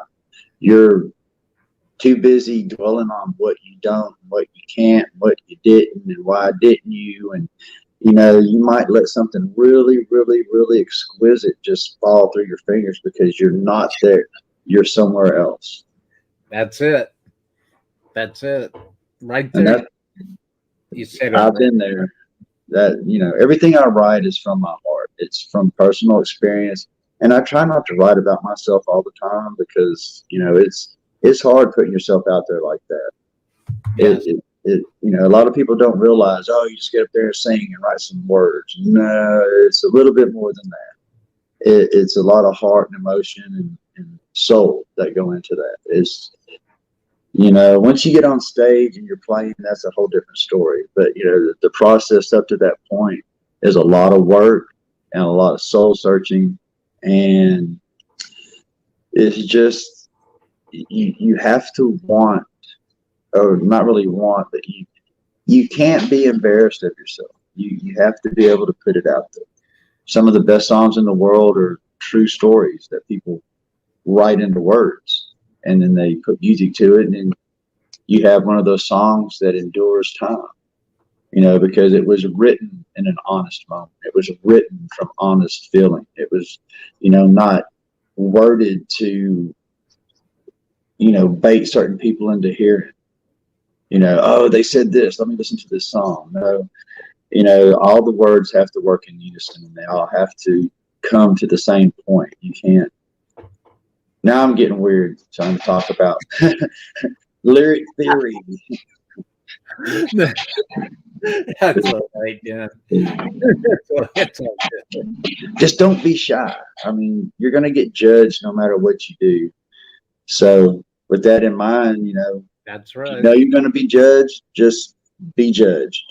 [SPEAKER 2] You're too busy dwelling on what you don't, what you can't, what you didn't, and why didn't you. And you know, you might let something really, really, really exquisite just fall through your fingers because you're not there. You're somewhere else.
[SPEAKER 1] That's it. That's it. Right
[SPEAKER 2] And
[SPEAKER 1] there. You said it.
[SPEAKER 2] I've been there. That, you know, everything I write is from my heart. It's from personal experience. And I try not to write about myself all the time because, you know, it's hard putting yourself out there like that.
[SPEAKER 1] Yes.
[SPEAKER 2] You know, a lot of people don't realize, oh, you just get up there and sing and write some words. No, it's a little bit more than that. It's a lot of heart and emotion and soul that go into that. It's, you know, once you get on stage and you're playing, that's a whole different story. But, you know, the process up to that point is a lot of work and a lot of soul searching. And it's just, you have to want, or not really want, but you can't be embarrassed of yourself. You have to be able to put it out there. Some of the best songs in the world are true stories that people write into words, and then they put music to it, and then you have one of those songs that endures time, you know, because it was written in an honest moment. It was written from honest feeling. It was, you know, not worded to, you know, bait certain people into hearing. You know, oh, they said this, let me listen to this song. No, you know, all the words have to work in unison and they all have to come to the same point. You can't. Now I'm getting weird trying to talk about lyric theory.
[SPEAKER 1] That's all right, yeah. That's all good.
[SPEAKER 2] Just don't be shy. I mean, you're going to get judged no matter what you do. So with that in mind, you know,
[SPEAKER 1] that's right.
[SPEAKER 2] You know you're going to be judged, just be judged.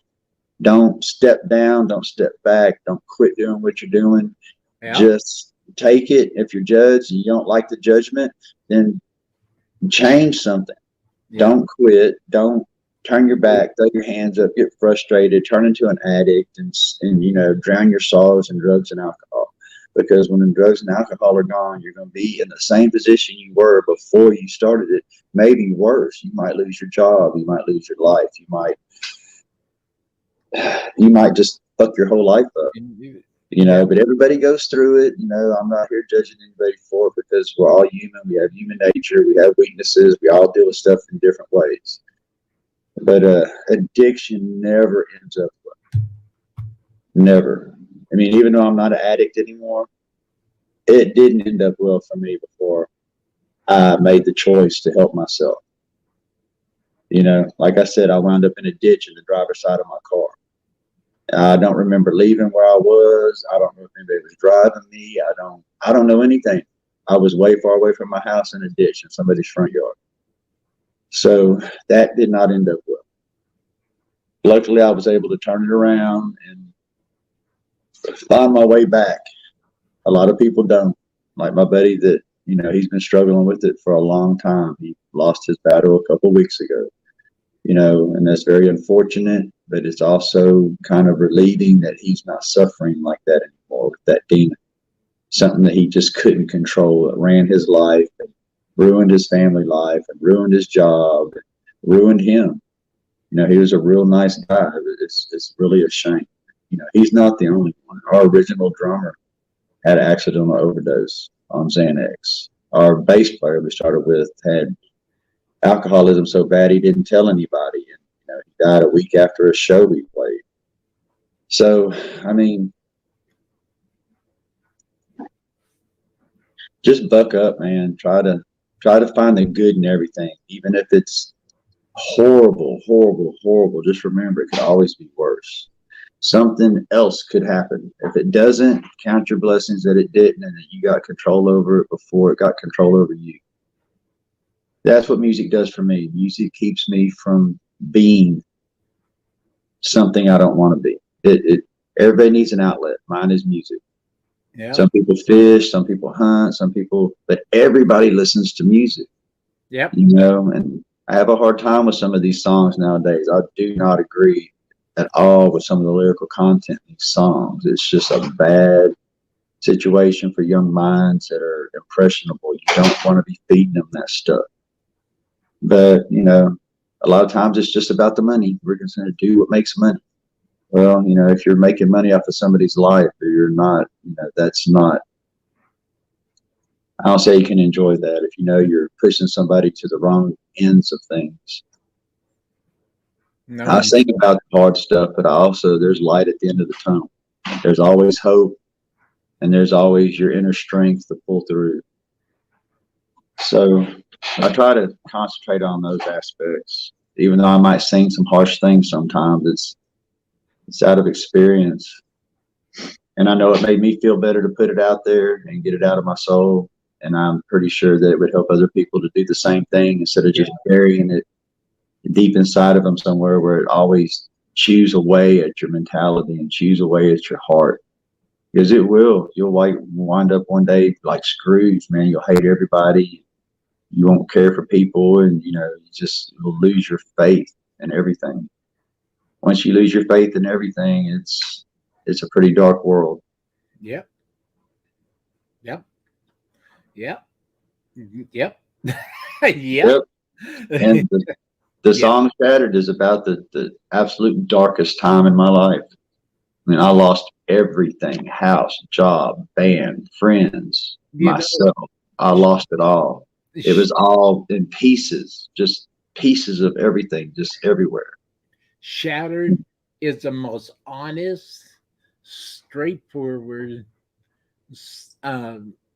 [SPEAKER 2] Don't step down, don't step back, don't quit doing what you're doing. Yeah. Just take it. If you're judged and you don't like the judgment, then change something. Yeah. Don't quit. Don't turn your back, throw your hands up, get frustrated, turn into an addict, and you know, drown your sorrows in drugs and alcohol. Because when the drugs and alcohol are gone, you're going to be in the same position you were before you started it. Maybe worse. You might lose your job. You might lose your life. You might just fuck your whole life up. You know, but everybody goes through it. You know, I'm not here judging anybody for it because we're all human. We have human nature. We have weaknesses. We all deal with stuff in different ways. But addiction never ends up well. Never. I mean, even though I'm not an addict anymore, it didn't end up well for me before I made the choice to help myself. You know, like I said, I wound up in a ditch in the driver's side of my car. I don't remember leaving where I was. I don't know if anybody was driving me. I don't know anything. I was way far away from my house in a ditch in somebody's front yard. So that did not end up well. Luckily, I was able to turn it around and find my way back. A lot of people don't. Like my buddy that, you know, he's been struggling with it for a long time. He lost his battle a couple of weeks ago, you know, and that's very unfortunate, but it's also kind of relieving that he's not suffering like that anymore with that demon. Something that he just couldn't control. It ran his life and ruined his family life and ruined his job, and ruined him. You know, he was a real nice guy. It's really a shame. You know, he's not the only one. Our original drummer had an accidental overdose on Xanax. Our bass player we started with had alcoholism so bad he didn't tell anybody. And, you know, he died a week after a show we played. So, I mean, just buck up, man. Try to find the good in everything, even if it's horrible, horrible, horrible. Just remember, it could always be worse. Something else could happen. If it doesn't, count your blessings that it didn't and that you got control over it before it got control over you. That's what music does for me. Music keeps me from being something I don't want to be. Everybody needs an outlet. Mine is music.
[SPEAKER 1] Yeah.
[SPEAKER 2] Some people fish, some people hunt, some people, but everybody listens to music.
[SPEAKER 1] Yep.
[SPEAKER 2] You know, and I have a hard time with some of these songs nowadays. I do not agree at all with some of the lyrical content in these songs. It's just a bad situation for young minds that are impressionable. You don't want to be feeding them that stuff. But, you know, a lot of times it's just about the money. We're just going to do what makes money. Well, you know, if you're making money off of somebody's life or you're not, you know, that's not, I don't say you can enjoy that if you know you're pushing somebody to the wrong ends of things.
[SPEAKER 1] No,
[SPEAKER 2] I sing about the hard stuff, but there's light at the end of the tunnel. There's always hope, and there's always your inner strength to pull through. So I try to concentrate on those aspects, even though I might sing some harsh things sometimes. It's out of experience, and I know it made me feel better to put it out there and get it out of my soul. And I'm pretty sure that it would help other people to do the same thing instead of just burying it deep inside of them somewhere where it always chews away at your mentality and chews away at your heart. Because it will. You'll wind up one day like Scrooge, man. You'll hate everybody. You won't care for people, and you know, you'll lose your faith in everything. Once you lose your faith in everything, it's a pretty dark world.
[SPEAKER 1] Yep. Yep. Yep. Yep. Yep.
[SPEAKER 2] And the song Shattered is about the absolute darkest time in my life. I mean, I lost everything: house, job, band, friends, myself. I lost it all. It was all in pieces, just pieces of everything, just everywhere.
[SPEAKER 1] Shattered is the most honest, straightforward,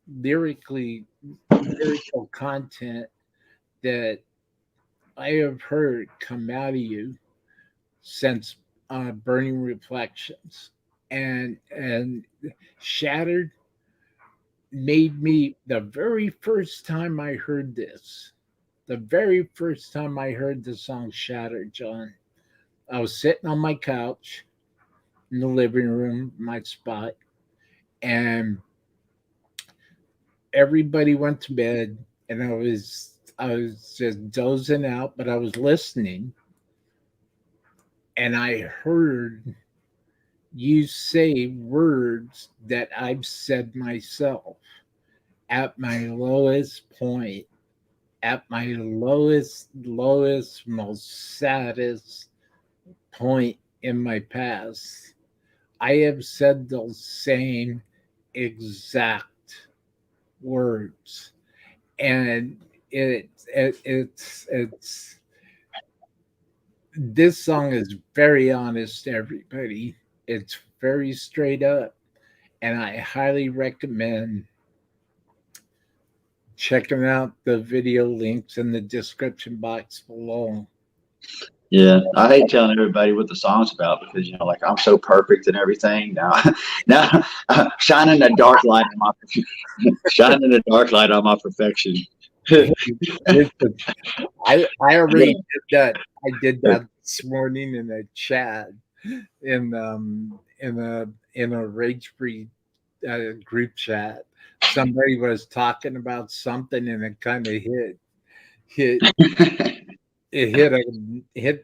[SPEAKER 1] lyrical content that I have heard come out of you since Burning Reflections, and Shattered made me, the very first time I heard this, the very first time I heard the song Shattered, John, I was sitting on my couch in the living room, my spot, and everybody went to bed, and I was just dozing out, but I was listening, and I heard you say words that I've said myself at my lowest point, at my lowest, most saddest point in my past. I have said those same exact words, and it's this song is very honest, everybody. It's very straight up, and I highly recommend checking out the video links in the description box below.
[SPEAKER 2] Yeah, I hate telling everybody what the song's about because, you know, like I'm so perfect and everything. Now, shining the dark light on my perfection.
[SPEAKER 1] I already did that. I did that this morning in a chat in a rage free group chat. Somebody was talking about something and it kind of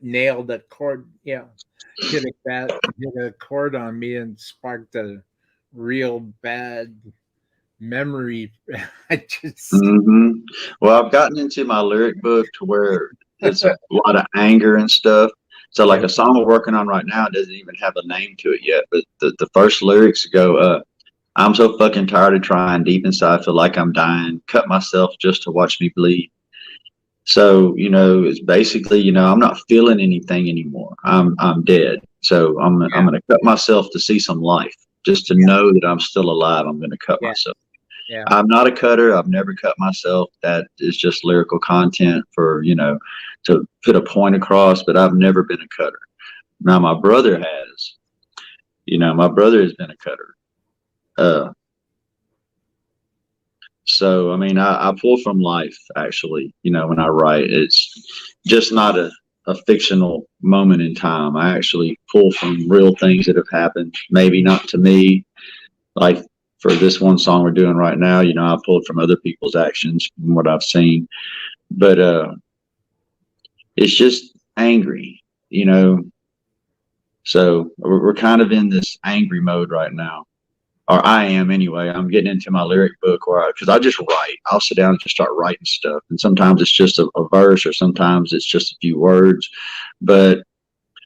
[SPEAKER 1] nailed a chord, hit a chord on me and sparked a real bad memory.
[SPEAKER 2] Well, I've gotten into my lyric book to where it's a lot of anger and stuff. So like a song we're working on right now doesn't even have a name to it yet, but the first lyrics go, I'm so fucking tired of trying, deep inside feel like I'm dying, cut myself just to watch me bleed. So, you know, it's basically, you know, I'm not feeling anything anymore. I'm dead. So I'm going to cut myself to see some life, just to know that I'm still alive. I'm going to cut myself.
[SPEAKER 1] Yeah.
[SPEAKER 2] I'm not a cutter. I've never cut myself. That is just lyrical content for, you know, to put a point across, but I've never been a cutter. Now my brother has, you know, my brother has been a cutter. So, I mean, I pull from life, actually, you know, when I write. It's just not a fictional moment in time. I actually pull from real things that have happened, maybe not to me. Like for this one song we're doing right now. You know, I pulled from other people's actions from what I've seen, but it's just angry, you know. So we're kind of in this angry mode right now, or I am anyway. I'm getting into my lyric book because I just write. I'll sit down and just start writing stuff, and sometimes it's just a verse, or sometimes it's just a few words. But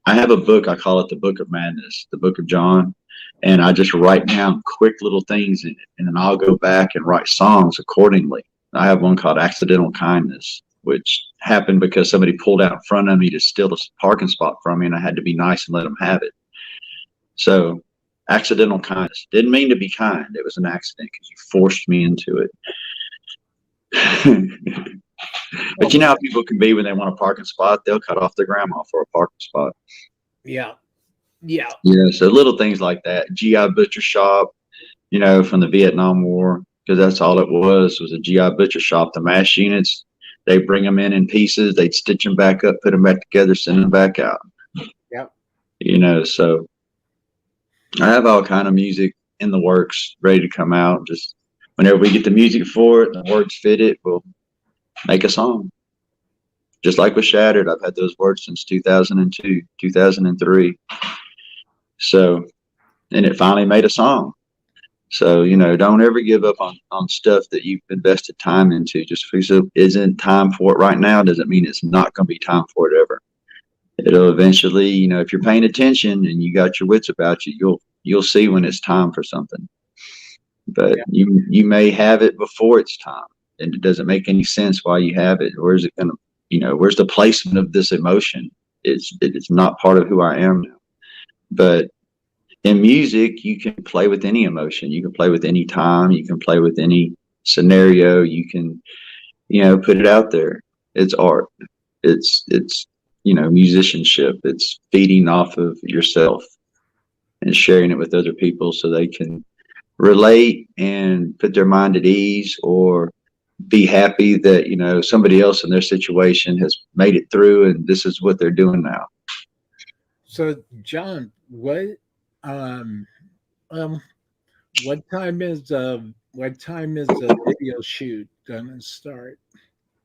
[SPEAKER 2] I have a book. I call it the Book of Madness, the Book of John, and I just write down quick little things in it, and then I'll go back and write songs accordingly. I have one called Accidental Kindness, which happened because somebody pulled out in front of me to steal a parking spot from me, and I had to be nice and let them have it. So, accidental kindness. Didn't mean to be kind. It was an accident because you forced me into it. But you know how people can be when they want a parking spot? They'll cut off their grandma for a parking spot.
[SPEAKER 1] Yeah. Yeah.
[SPEAKER 2] Yeah. So little things like that. GI butcher shop, you know, from the Vietnam War, because that's all it was a GI butcher shop. The MASH units, they bring them in pieces, they'd stitch them back up, put them back together, send them back out.
[SPEAKER 1] Yep.
[SPEAKER 2] You know, so I have all kind of music in the works, ready to come out. Just whenever we get the music for it, the words fit it, we'll make a song. Just like with Shattered, I've had those words since 2002, 2003. So, and it finally made a song. So, you know, don't ever give up on stuff that you've invested time into. Just because it isn't time for it right now doesn't mean it's not going to be time for it ever. It'll eventually, you know, if you're paying attention and you got your wits about you, you'll see when it's time for something. But yeah, you may have it before it's time, and it doesn't make any sense why you have it. Where's it going to, you know, where's the placement of this emotion? It's not part of who I am now. But in music, you can play with any emotion. You can play with any time. You can play with any scenario. You can, you know, put it out there. It's art. It's you know, musicianship. It's feeding off of yourself and sharing it with other people so they can relate and put their mind at ease, or be happy that, you know, somebody else in their situation has made it through and this is what they're doing now.
[SPEAKER 1] So, John, what time is the video shoot gonna start?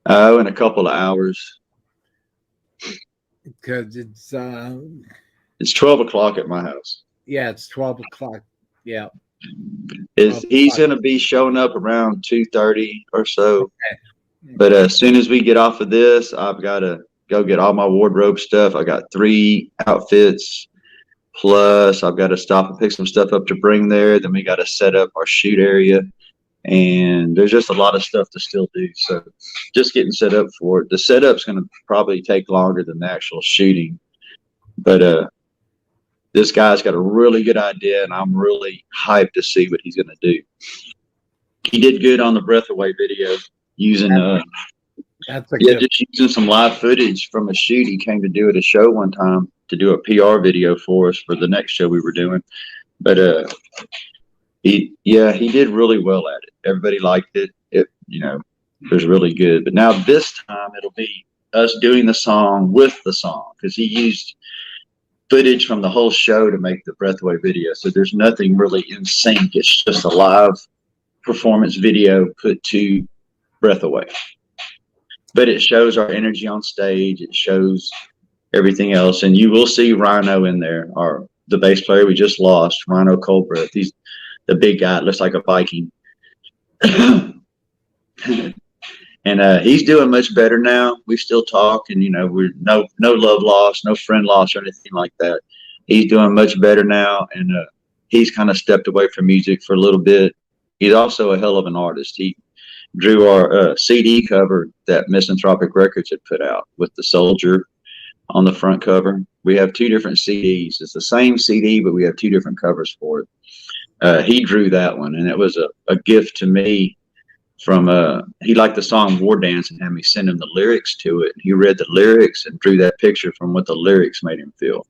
[SPEAKER 2] Oh, in a couple of hours.
[SPEAKER 1] Because
[SPEAKER 2] it's 12 o'clock at my house.
[SPEAKER 1] Yeah, it's 12 o'clock. Yeah.
[SPEAKER 2] He's going to be showing up around 2:30 or so. Okay. But as soon as we get off of this, I've got to go get all my wardrobe stuff. I got 3 outfits, plus I've got to stop and pick some stuff up to bring there. Then we got to set up our shoot area. And there's just a lot of stuff to still do. So just getting set up for it. The setup's going to probably take longer than the actual shooting. But this guy's got a really good idea, and I'm really hyped to see what he's going to do. He did good on the Breath Away video using just using some live footage from a shoot he came to do at a show one time to do a PR video for us for the next show we were doing. But he did really well at it. Everybody liked it. It was really good. But now this time it'll be us doing the song with the song, because he used footage from the whole show to make the Breath Away video. So there's nothing really in sync. It's just a live performance video put to Breath Away. But it shows our energy on stage. It shows everything else. And you will see Rhino in there, the bass player we just lost, Rhino Coldbreath. He's the big guy. It looks like a Viking. And he's doing much better now. We still talk, and we're no love lost, no friend lost, or anything like that. He's doing much better now, and he's kind of stepped away from music for a little bit. He's also a hell of an artist. He drew our CD cover that Misanthropic Records had put out with the soldier on the front cover. We have 2 different CDs. It's the same CD, but we have 2 different covers for it. He drew that one, and it was a gift to me. From he liked the song War Dance and had me send him the lyrics to it. He read the lyrics and drew that picture from what the lyrics made him feel.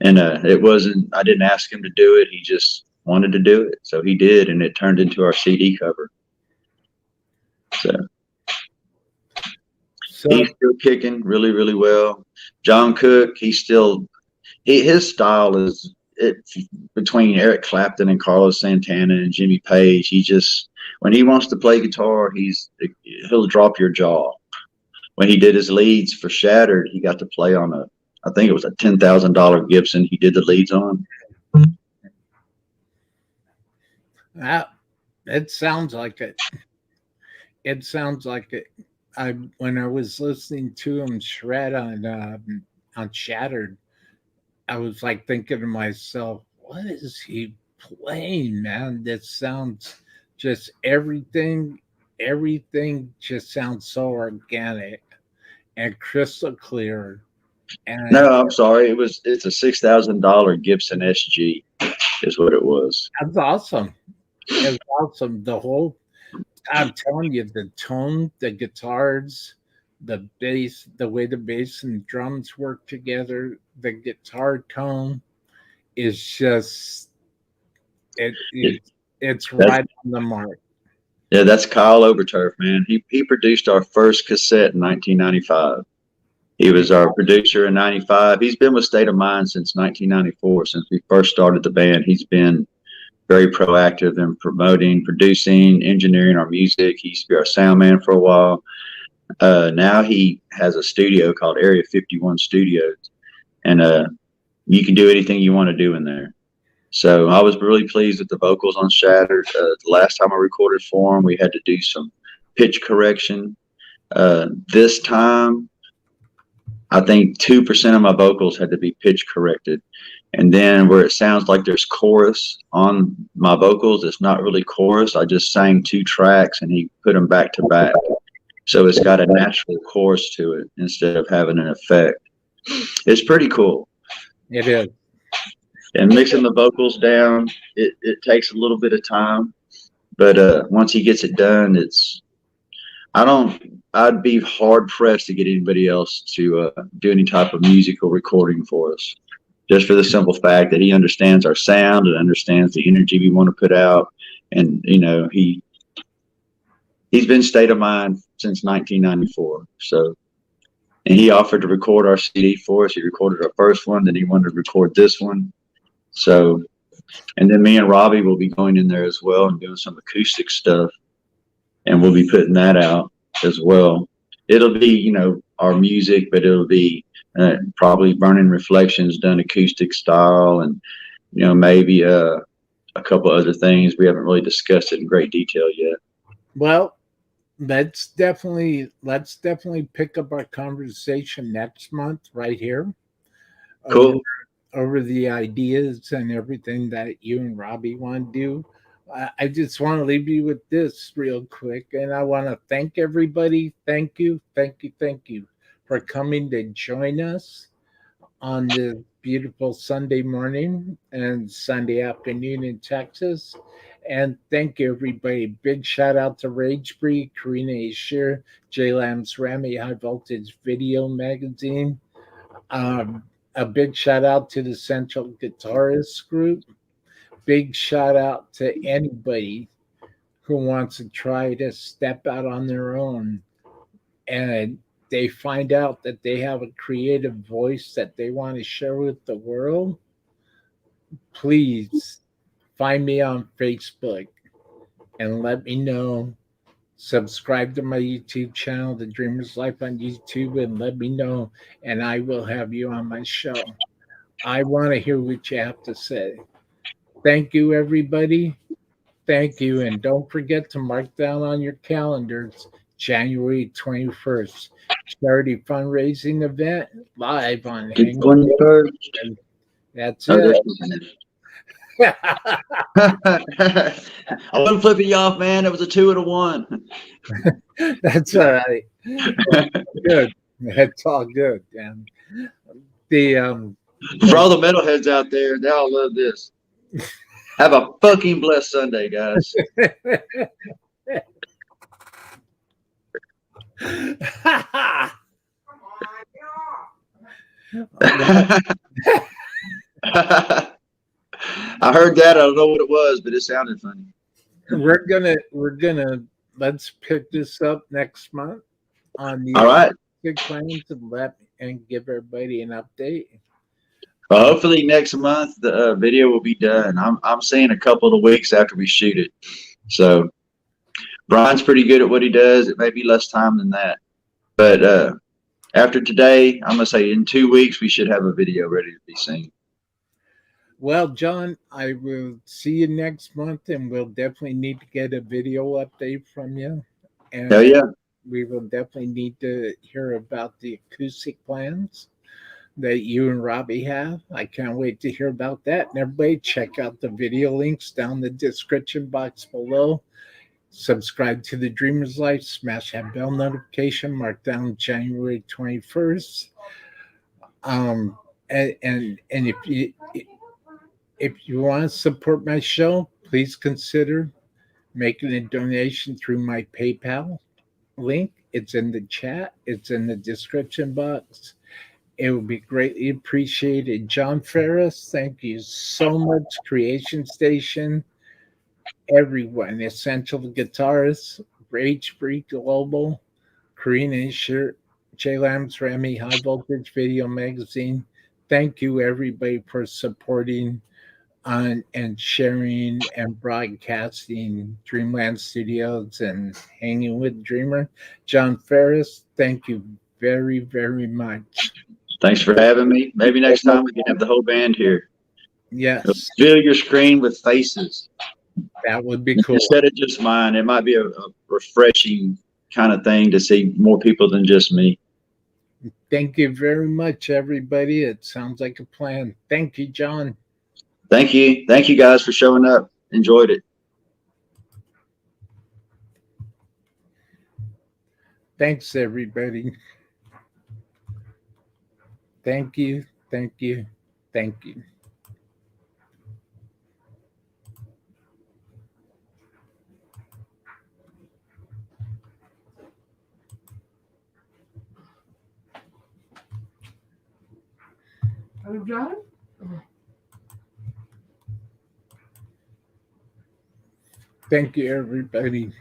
[SPEAKER 2] And I didn't ask him to do it. He just wanted to do it. So he did, and it turned into our CD cover. So he's still kicking really, really well. John Cook, his style is between Eric Clapton and Carlos Santana and Jimmy Page, when he wants to play guitar, he'll drop your jaw. When he did his leads for Shattered, he got to play on I think it was a $10,000 Gibson he did the leads on.
[SPEAKER 1] It sounds like it. It sounds like it. When I was listening to him shred on Shattered, I was like thinking to myself, what is he playing, man? This sounds just everything just sounds so organic and crystal clear. And
[SPEAKER 2] no, I'm sorry. It's a $6,000 Gibson SG is what it was.
[SPEAKER 1] That's awesome. It's awesome. I'm telling you, the tone, the guitars, the bass, the way the bass and drums work together, the guitar tone is just it's right on the mark.
[SPEAKER 2] Yeah, that's Kyle Overturf, man. He produced our first cassette in 1995. He was our producer in 95. He's been with State of Mind since 1994. Since we first started the band, he's been very proactive in promoting, producing, engineering our music. He used to be our sound man for a while. Now he has a studio called Area 51 Studios, and you can do anything you want to do in there. So I was really pleased with the vocals on Shattered. The last time I recorded for him, we had to do some pitch correction. This time, I think 2% of my vocals had to be pitch corrected. And then where it sounds like there's chorus on my vocals, it's not really chorus. I just sang 2 tracks and he put them back to back. So it's got a natural chorus to it instead of having an effect. It's pretty cool.
[SPEAKER 1] It is.
[SPEAKER 2] And mixing the vocals down, it takes a little bit of time. But once he gets it done, I'd be hard pressed to get anybody else to do any type of musical recording for us, just for the simple fact that he understands our sound and understands the energy we want to put out. And, you know, he's been State of Mind since 1994. So, and he offered to record our CD for us. He recorded our first one, then he wanted to record this one. So, and then me and Robbie will be going in there as well and doing some acoustic stuff, and we'll be putting that out as well. It'll be, you know, our music, but it'll be probably Burning Reflections done acoustic style, and, you know, maybe a couple other things. We haven't really discussed it in great detail yet.
[SPEAKER 1] Well, let's definitely pick up our conversation next month right here.
[SPEAKER 2] Cool.
[SPEAKER 1] Over the ideas and everything that you and Robbie want to do. I just want to leave you with this real quick, and I want to thank everybody. Thank you for coming to join us on this beautiful Sunday morning and Sunday afternoon in Texas. And thank you, everybody. Big shout out to Rage Breed, Karina Asher, jaylambsremy, High Voltage Video Magazine. A big shout out to the Central Guitarist Group. Big shout out to anybody who wants to try to step out on their own and they find out that they have a creative voice that they want to share with the world. Please find me on Facebook and let me know. Subscribe to my YouTube channel, The Dreamer's Life on YouTube, and let me know, and I will have you on my show. I want to hear what you have to say. Thank you, everybody. Thank you, and don't forget to mark down on your calendars January 21st, charity fundraising event live on Hangin. That's it.
[SPEAKER 2] I wasn't flipping you off, man. It was a 2 and a 1.
[SPEAKER 1] That's all right. Good. That's all good, man.
[SPEAKER 2] For all the metalheads out there, they all love this. Have a fucking blessed Sunday, guys. I heard that. I don't know what it was, but it sounded funny.
[SPEAKER 1] We're gonna let's pick this up next month on the
[SPEAKER 2] all right
[SPEAKER 1] big plans and give everybody an update.
[SPEAKER 2] But hopefully next month the video will be done. I'm saying a couple of weeks after we shoot it. So Brian's pretty good at what he does. It may be less time than that, but after today, I'm gonna say in 2 weeks we should have a video ready to be seen.
[SPEAKER 1] Well, John, I will see you next month, and we'll definitely need to get a video update from you. And
[SPEAKER 2] Hell yeah.
[SPEAKER 1] we will definitely need to hear about the acoustic plans that you and Robbie have. I can't wait to hear about that. And everybody, check out the video links down the description box below. Subscribe to the Dreamer's Life. Smash that bell notification. Mark down January 21st. And if you want to support my show, please consider making a donation through my PayPal link. It's in the chat. It's in the description box. It would be greatly appreciated. John Ferris, thank you so much. Creation Station, everyone, Essential Guitarists, Rage Free Global, Korean Insure, jaylambsremy, High Voltage Video Magazine. Thank you, everybody, for supporting on and sharing and broadcasting Dreamland Studios and Hanging with Dreamer. John Ferris, thank you very, very much.
[SPEAKER 2] Thanks for having me. Maybe next time we can have the whole band here.
[SPEAKER 1] Yes.
[SPEAKER 2] Fill your screen with faces.
[SPEAKER 1] That would be cool.
[SPEAKER 2] Instead of just mine, it might be a refreshing kind of thing to see more people than just me.
[SPEAKER 1] Thank you very much, everybody. It sounds like a plan. Thank you, John.
[SPEAKER 2] Thank you. Thank you guys for showing up. Enjoyed it.
[SPEAKER 1] Thanks, everybody. Thank you. Thank you. Thank you.
[SPEAKER 3] Are you done?
[SPEAKER 1] Thank you, everybody.